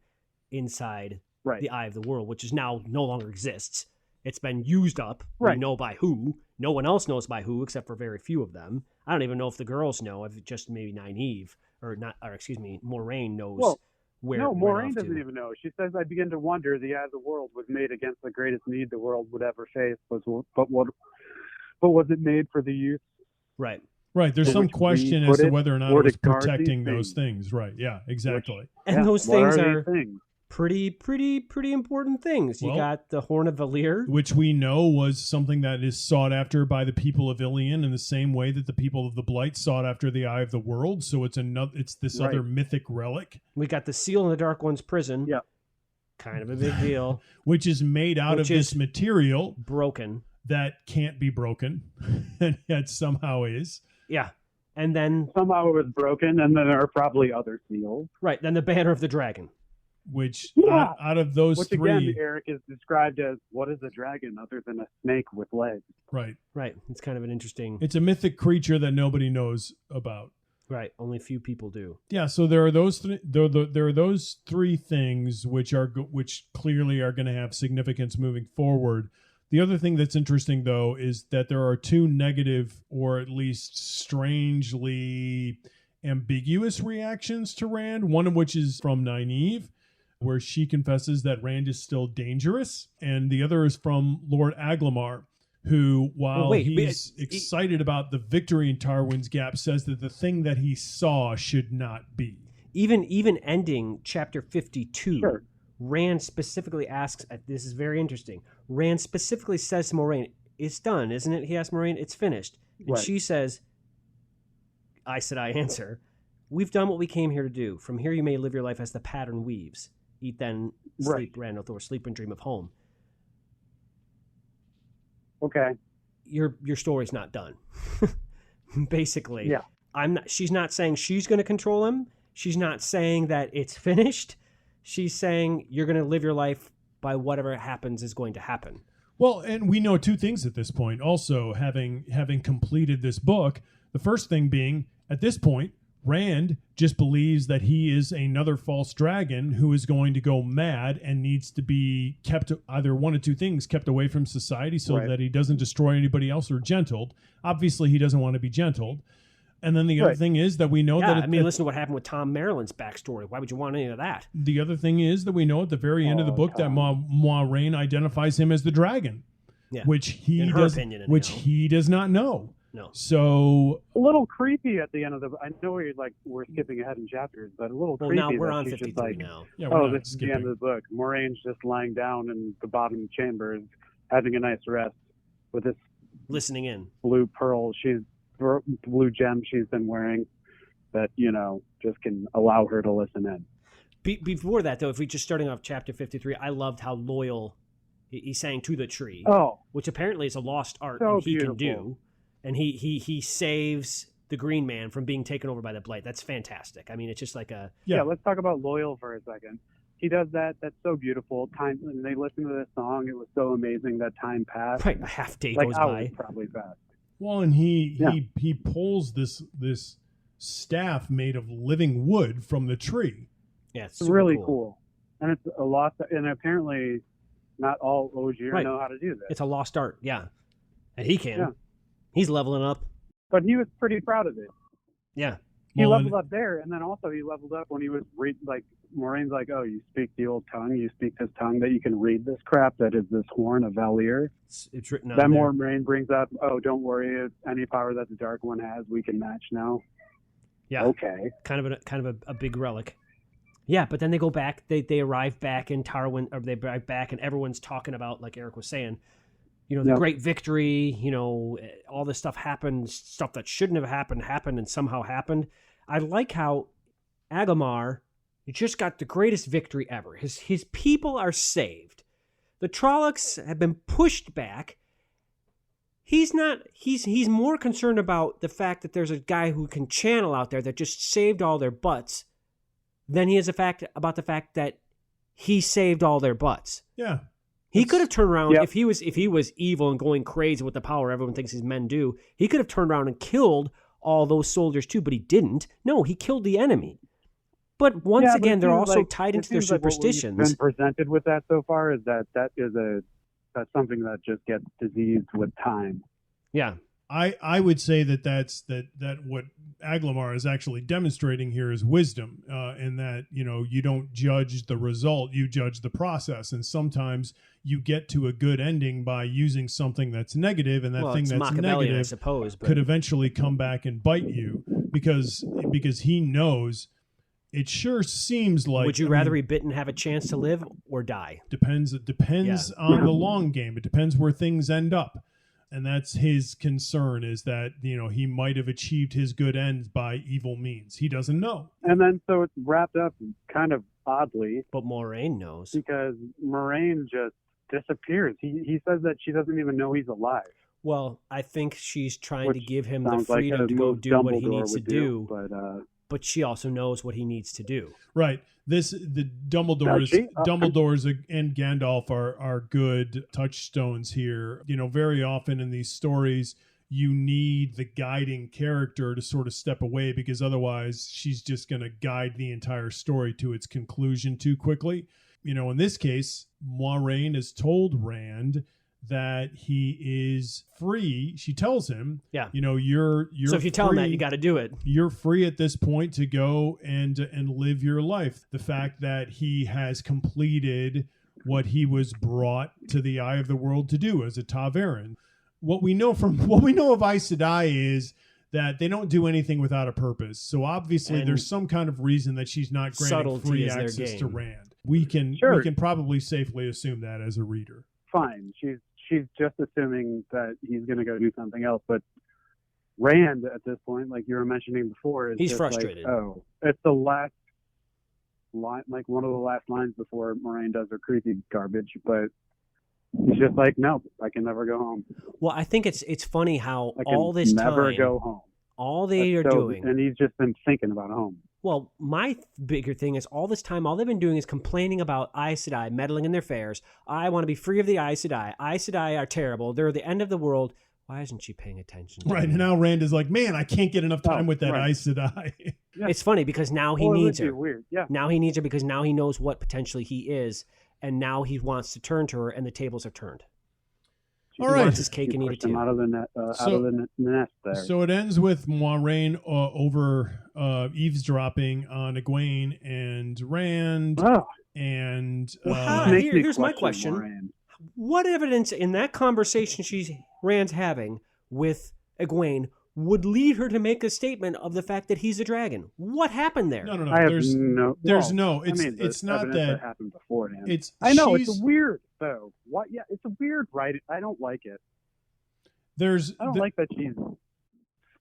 inside the Eye of the World, which is now no longer exists. It's been used up. We know by who. No one else knows by who, except for very few of them. I don't even know if the girls know. If just maybe Nynaeve Moiraine knows. Where Moiraine doesn't even know. She says, "I begin to wonder. The Eye of the World was made against the greatest need the world would ever face. But was it made for the youth?" Right. Right. There's some question as to whether or not it was protecting those things. Right. Yeah, exactly. And those things are pretty important things. You got the Horn of Valir, which we know was something that is sought after by the people of Ilion in the same way that the people of the Blight sought after the Eye of the World. So it's this other mythic relic. We got the seal in the Dark One's prison. Yeah. Kind of a big deal. Which is made out of this material. Broken. That can't be broken. And yet somehow is. Yeah. And then somehow it was broken, and then there are probably other seals. Right. Then the Banner of the Dragon. Which out of those which three, again, Eric is described as, what is a dragon other than a snake with legs? Right. It's kind of an interesting. It's a mythic creature that nobody knows about. Right. Only few people do. Yeah. So there are those there are those three things which clearly are going to have significance moving forward. The other thing that's interesting, though, is that there are two negative, or at least strangely ambiguous reactions to Rand. One of which is from Nynaeve, where she confesses that Rand is still dangerous. And the other is from Lord Aglamar, who, while he's excited about the victory in Tarwin's Gap, says that the thing that he saw should not be. Even ending chapter 52, sure. Rand specifically asks, this is very interesting, Rand specifically says to Moraine, it's done, isn't it? He asks Moraine, it's finished. And she says, I answer, we've done what we came here to do. From here you may live your life as the pattern weaves. Eat then, sleep, Randall Thor, sleep and dream of home. Okay. Your story's not done. Basically. Yeah. She's not saying she's going to control him. She's not saying that it's finished. She's saying you're going to live your life by whatever happens is going to happen. Well, and we know two things at this point. Also, having completed this book, the first thing being, at this point, Rand just believes that he is another false dragon who is going to go mad and needs to be kept, either one of two things, kept away from society so that he doesn't destroy anybody else, or gentled. Obviously, he doesn't want to be gentled. And then the other thing is that we know that... listen to what happened with Tom Maryland's backstory. Why would you want any of that? The other thing is that we know at the very end of the book that Moiraine identifies him as the dragon, which he does not know. No. So a little creepy at the end of the. I know we're skipping ahead in chapters, but a little creepy. Now we're on 53 now. Yeah, this is the end of the book. Moraine's just lying down in the bottom chambers, having a nice rest with this listening in blue gem she's been wearing, that just can allow her to listen in. Before that, though, if we just starting off chapter 53, I loved how loyal he sang to the tree. Which apparently is a lost art and he can do. And he saves the Green Man from being taken over by the Blight. That's fantastic. I mean, it's just like a... Yeah, let's talk about loyal for a second. He does that. That's so beautiful. When they listened to this song, it was so amazing that time passed. Right, a half day goes by. Probably passed. Well, and he pulls this staff made of living wood from the tree. Yeah, it's really cool. And it's a lot. And apparently not all Ogier know how to do this. It's a lost art, yeah. And he can. Yeah. He's leveling up. But he was pretty proud of it. Yeah. He leveled up there, and then also he leveled up when he was Moraine's like, oh, you speak the old tongue, you speak this tongue that you can read this crap that is this horn of Valir. It's written on Then Moraine brings up, oh, don't worry, any power that the Dark One has, we can match now. Yeah. Okay. Kind of a big relic. Yeah, but then they go back, they arrive back in Tarwin, or they arrive back, and everyone's talking about, like Eric was saying, the great victory, all this stuff happened, stuff that shouldn't have happened and somehow happened. I like how Agamar just got the greatest victory ever. His people are saved. The Trollocs have been pushed back. He's more concerned about the fact that there's a guy who can channel out there that just saved all their butts than he is about the fact that he saved all their butts. Yeah. He could have turned around if he was evil and going crazy with the power everyone thinks his men do. He could have turned around and killed all those soldiers too, but he didn't. No, he killed the enemy. But once again, they're also tied into their superstitions. What we've been presented with that so far is that's something that just gets diseased with time. Yeah. I would say that's what Aglamar is actually demonstrating here is wisdom, in that you don't judge the result, you judge the process, and sometimes you get to a good ending by using something that's negative, and that thing that's negative, I suppose, could eventually come back and bite you because he knows it sure seems like. Would you rather be bitten, have a chance to live, or die? Depends. It depends on the long game. It depends where things end up. And that's his concern, is that, he might have achieved his good ends by evil means. He doesn't know. And then so it's wrapped up kind of oddly. But Moraine knows. Because Moraine just disappears. He says that she doesn't even know he's alive. Well, I think she's trying to give him the freedom to go do what he needs to do. But she also knows what he needs to do. Right. The Dumbledore's and Gandalf are good touchstones here. Very often in these stories, you need the guiding character to sort of step away, because otherwise she's just going to guide the entire story to its conclusion too quickly. In this case, Moiraine has told Rand that he is free. She tells him, you're so if you tell him that, you got to do it. You're free at this point to go and live your life. The fact that he has completed what he was brought to the Eye of the World to do as a Ta'veren. What we know of Aes Sedai is that they don't do anything without a purpose. So obviously there's some kind of reason that she's not granting free access to Rand. We can probably safely assume that as a reader. Fine. She's just assuming that he's going to go do something else. But Rand, at this point, like you were mentioning before, he's frustrated. It's the last line, like one of the last lines before Moraine does her creepy garbage. But he's just like, no, I can never go home. Well, I think it's funny how I can all this never time, go home. All they are doing, and he's just been thinking about home. Well, my bigger thing is all this time, all they've been doing is complaining about Aes Sedai meddling in their affairs. I want to be free of the Aes Sedai. Aes Sedai are terrible. They're the end of the world. Why isn't she paying attention? Right, and now Rand is like, man, I can't get enough time with that Aes Sedai. Yeah. It's funny because now he needs her. Weird. Yeah. Now he needs her because now he knows what potentially he is, and now he wants to turn to her, and the tables are turned. All right. Wants his cake and eat it too. Out of the nest there. So it ends with Moiraine over eavesdropping on Egwene and Rand. Oh. And here's my question. Moiraine. What evidence in that conversation Rand's having with Egwene would lead her to make a statement of the fact that he's a dragon? What happened there? No. It's not that happened beforehand. It's weird though. What? Yeah, it's a weird writing. I don't like it. I don't like that she's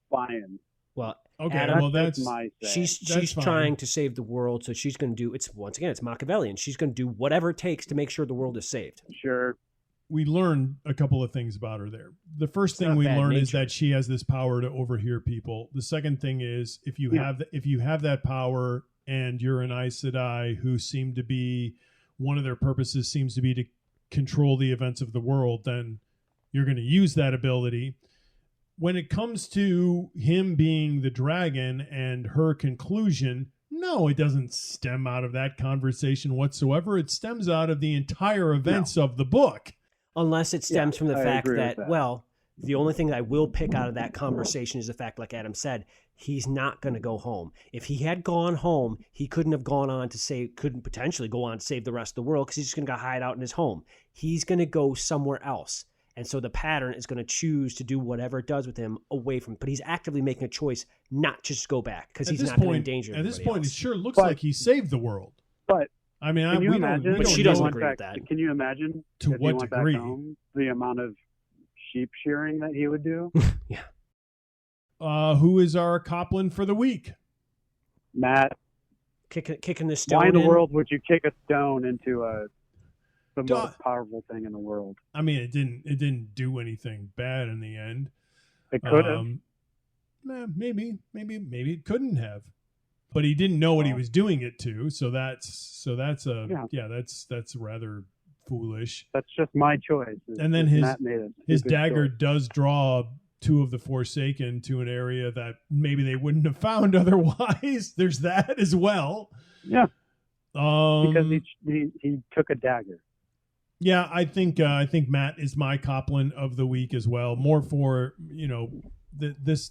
spying. Well, okay. Adam, that's my say. She's trying to save the world, so she's going to do. It's Machiavellian. She's going to do whatever it takes to make sure the world is saved. Sure. We learn a couple of things about her there. The first thing we learn is that she has this power to overhear people. The second thing is if you have that power and you're an Aes Sedai who seem to be, one of their purposes seems to be to control the events of the world, then you're going to use that ability. When it comes to him being the dragon and her conclusion, no, it doesn't stem out of that conversation whatsoever. It stems out of the entire events of the book. Unless it stems from the fact that, the only thing that I will pick out of that conversation is the fact, like Adam said, he's not going to go home. If he had gone home, he couldn't potentially go on to save the rest of the world because he's just going to hide out in his home. He's going to go somewhere else. And so the pattern is going to choose to do whatever it does with him away from, but he's actively making a choice not to just go back because he's not going to endanger At this point, else. it sure looks like he saved the world. But I mean, can you imagine? But she doesn't agree with that. Can you imagine to if what he went degree? Back home, the amount of sheep shearing that he would do? Yeah. Who is our Coplin for the week? Matt. Kicking the stone. Why in the world would you kick a stone into the most powerful thing in the world? I mean, it didn't do anything bad in the end. It could have. Maybe it couldn't have. But he didn't know what he was doing it to, so that's rather foolish. That's just my choice. And then his dagger does draw two of the Forsaken to an area that maybe they wouldn't have found otherwise. There's that as well. Yeah. Because he took a dagger. Yeah, I think Matt is my Coplin of the week as well. More for, this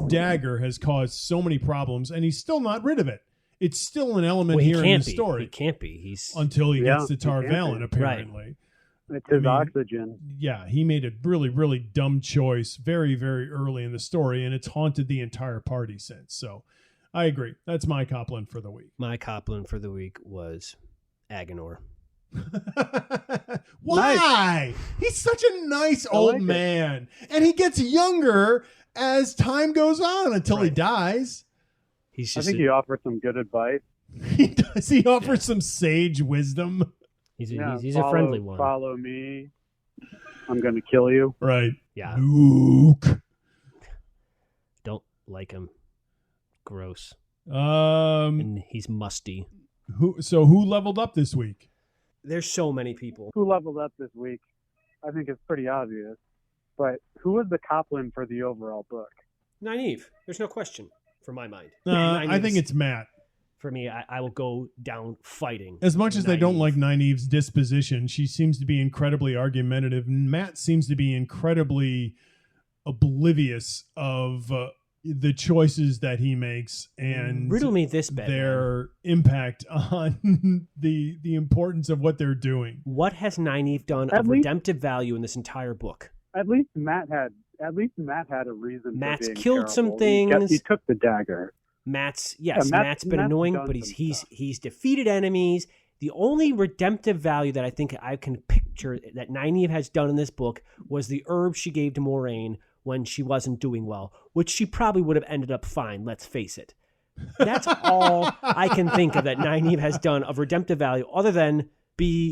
dagger has caused so many problems, and he's still not rid of it. It's still an element here in the story. He can't be. Until he gets to Tar Valon, apparently. Right. It's his oxygen. Yeah, he made a really, really dumb choice very, very early in the story, and it's haunted the entire party since. So I agree. That's my Coplin for the week. My Coplin for the week was Agenor. Why? Nice. He's such a nice old man. And he gets younger as time goes on until he dies. I think he offers some good advice. He does. He offers some sage wisdom. He's a friendly one. Follow me. I'm going to kill you. Right. Yeah. Luke. Don't like him. Gross. And he's musty. Who leveled up this week? There's so many people. Who leveled up this week? I think it's pretty obvious. But who was the Coplin for the overall book? Nynaeve. There's no question, for my mind. I think it's Matt. For me, I will go down fighting. As much as I don't like Nynaeve's disposition, she seems to be incredibly argumentative. Matt seems to be incredibly oblivious of the choices that he makes and riddle me this, their impact on the importance of what they're doing. What has Nynaeve done of redemptive value in this entire book? At least Matt had a reason. Matt's for being killed terrible. some things. He took the dagger. Matt's been annoying, but he's defeated enemies. The only redemptive value that I think I can picture that Nynaeve has done in this book was the herb she gave to Moraine when she wasn't doing well, which she probably would have ended up fine, let's face it. That's all I can think of that Nynaeve has done of redemptive value, other than be,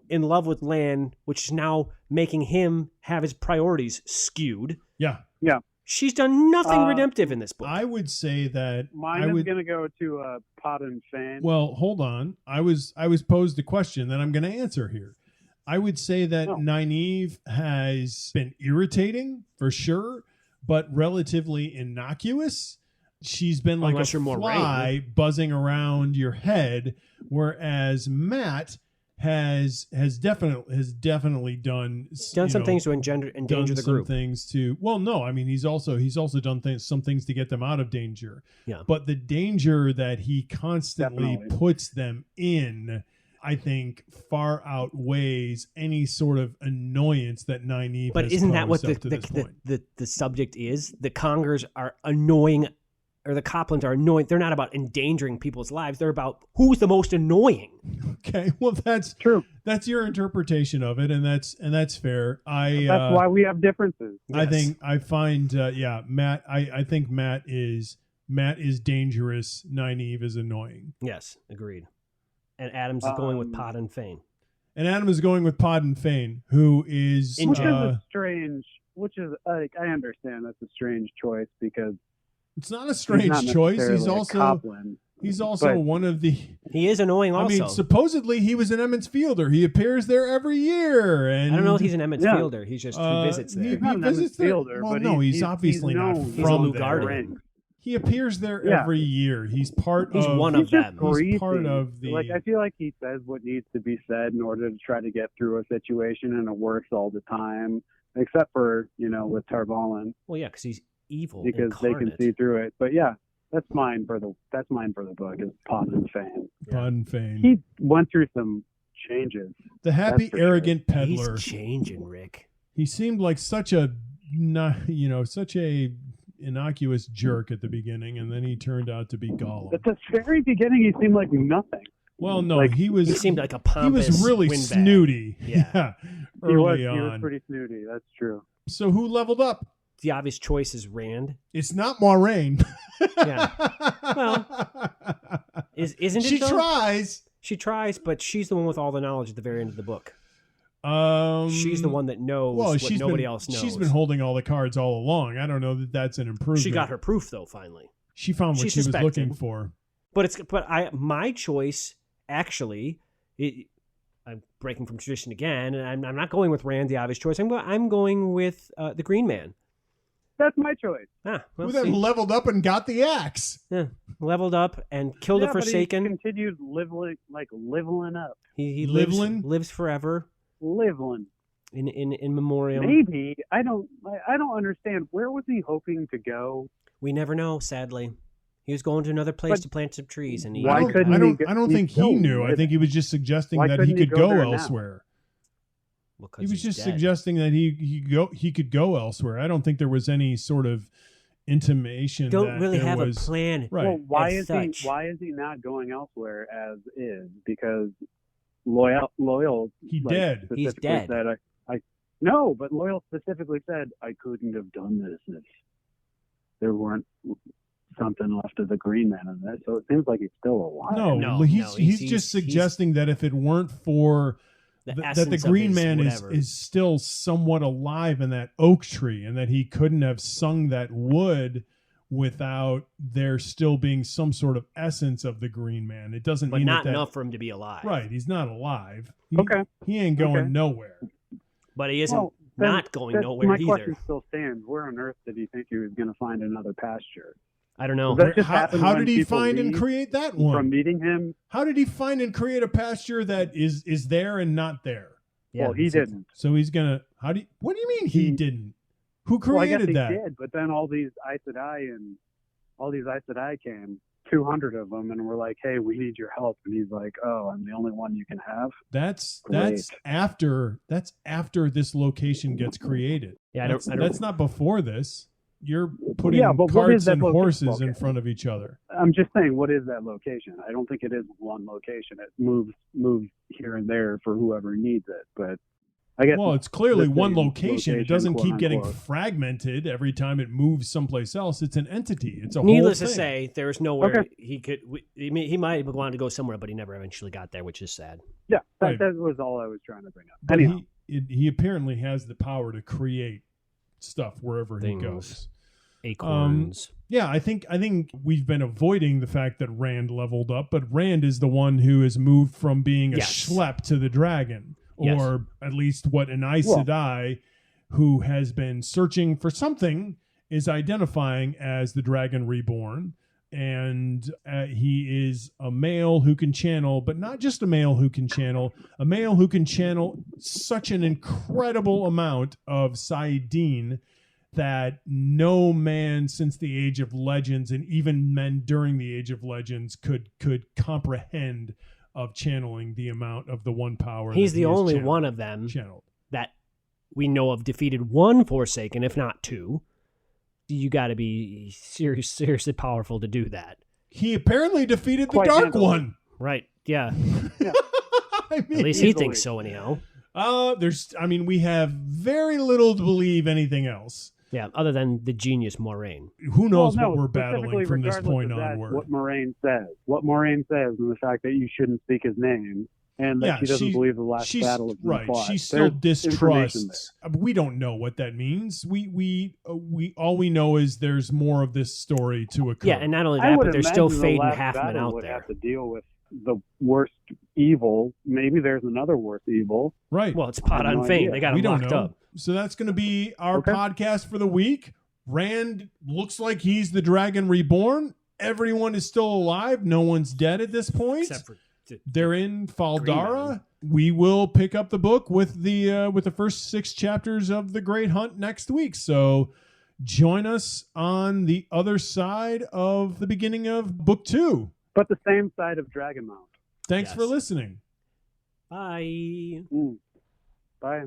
in love with Lan, which is now making him have his priorities skewed. Yeah. Yeah. She's done nothing redemptive in this book. I would say that mine is going to go to Podden Fane. Well, hold on. I was posed a question that I'm going to answer here. I would say that Nynaeve has been irritating for sure, but relatively innocuous. She's been like a fly buzzing around your head, whereas Matt has definitely done some things to endanger the group. He's also done some things to get them out of danger. Yeah. But the danger that he constantly puts them in, I think, far outweighs any sort of annoyance that Nynaeve. But isn't that what the subject is? The Congers are annoying, or the Coplins are annoying. They're not about endangering people's lives. They're about who's the most annoying. Okay, well, that's true. That's your interpretation of it, and that's fair. That's why we have differences. Yes. I find Matt. I think Matt is dangerous. Nynaeve is annoying. Yes, agreed. And Adams is going with Podden Fane. And Adam is going with Podden Fane, who is which is I understand that's a strange choice because it's not a strange choice. He's also one of the. He is annoying. Also, I mean, supposedly he was an Emmons Fielder. He appears there every year, and I don't know if he's an Emmons Fielder. He's just he visits there. He's not an Emmons Fielder, well, no, he's obviously not from there. He appears there every year. He's one of them. He's part of the. I feel like he says what needs to be said in order to try to get through a situation, and it works all the time, except for with Tarvalin. Well, yeah, because he's evil. Because incarnate. They can see through it. But yeah, that's mine for the book is Podden Fane. Podden Fane. He went through some changes. The happy, arrogant peddler. He's changing, Rick. He seemed like such a innocuous jerk at the beginning, and then he turned out to be Gollum. At the very beginning, he seemed like nothing. Well, no, he seemed like a pompous. He was really windbag. snooty. Yeah, early on. He was pretty snooty. That's true. So who leveled up? The obvious choice is Rand. It's not Moraine. Yeah. Well, isn't it? She tries. She tries, but she's the one with all the knowledge at the very end of the book. She's the one that knows what nobody else knows. She's been holding all the cards all along. I don't know that that's an improvement. She got her proof though. Finally, she found what she was looking for. But my choice actually. I'm breaking from tradition again, and I'm not going with Rand, the obvious choice. I'm going with the Green Man. That's my choice. Who then leveled up and got the axe? Yeah, leveled up and killed a Forsaken. But he continued leveling up. He lives forever. Liveling. In memoriam. Maybe I don't understand. Where was he hoping to go? We never know. Sadly, he was going to another place to plant some trees, and I don't think he knew. I think he was just suggesting that he could go elsewhere. He was just suggesting that he could go elsewhere. I don't think there was any sort of intimation Don't that really there have was, a plan. Right. Well, why as is such. he not going elsewhere as is? Because Loyal He like, dead. He's specifically dead. said no, but Loyal specifically said I couldn't have done this if there weren't something left of the Green Man in this. So it seems like he's still alive. No, he's just suggesting that if it weren't for that the Green Man is still somewhat alive in that oak tree, and that he couldn't have sung that wood without there still being some sort of essence of the Green Man. It doesn't but mean not that enough for him to be alive. Right, he's not alive. He ain't going nowhere. But he isn't not going nowhere my either. My question still stands. Where on earth did he think he was going to find another pasture? I don't know. How did he find and create that one? From meeting him? How did he find and create a pasture that is there and not there? Yeah, well, he didn't. So he's gonna. What do you mean he didn't? Who created that? He did, but then all these Aes Sedai came, 200 of them, and we're like, "Hey, we need your help." And he's like, "Oh, I'm the only one you can have." That's after this location gets created. Yeah, that's not before this. You're putting carts and horses in front of each other. I'm just saying, what is that location? I don't think it is one location. It moves here and there for whoever needs it. But I guess it's clearly one location. It doesn't keep getting fragmented every time it moves someplace else. It's an entity. It's a whole thing. Needless to say, there's nowhere he could. He might have wanted to go somewhere, but he never eventually got there, which is sad. Yeah, that was all I was trying to bring up. But anyhow, he apparently has the power to create stuff wherever he goes. Acorns. I think we've been avoiding the fact that Rand leveled up, but Rand is the one who has moved from being a schlep to the dragon, or at least what an Aes Sedai who has been searching for something is identifying as the Dragon Reborn. And he is a male who can channel, but not just a male who can channel such an incredible amount of Saidin that no man since the Age of Legends, and even men during the Age of Legends, could comprehend of channeling the amount of the one power. He's the only one of them that we know of defeated one Forsaken, if not two. You got to be seriously powerful to do that. He apparently defeated the Dark One. Right, yeah. I mean, at least he thinks so anyhow. We have very little to believe anything else. Yeah, other than the genius Moraine. Who knows what we're battling from this point onward. What Moraine says, and the fact that you shouldn't speak his name, and that she doesn't believe the last battle of the plot. She still distrusts. We don't know what that means. We all we know is there's more of this story to occur. Yeah, and not only that, but there's still Fade and Halfman out would there. Have to deal with the worst evil. Maybe there's another worse evil. Right. Well, it's Pot on Fame. They got him locked up. So that's going to be our podcast for the week. Rand looks like he's the Dragon Reborn. Everyone is still alive. No one's dead at this point. Except for they're in Faldara. We will pick up the book with the first 6 chapters of The Great Hunt next week. So join us on the other side of the beginning of book 2. But the same side of Dragonmount. Thanks for listening. Bye. Bye.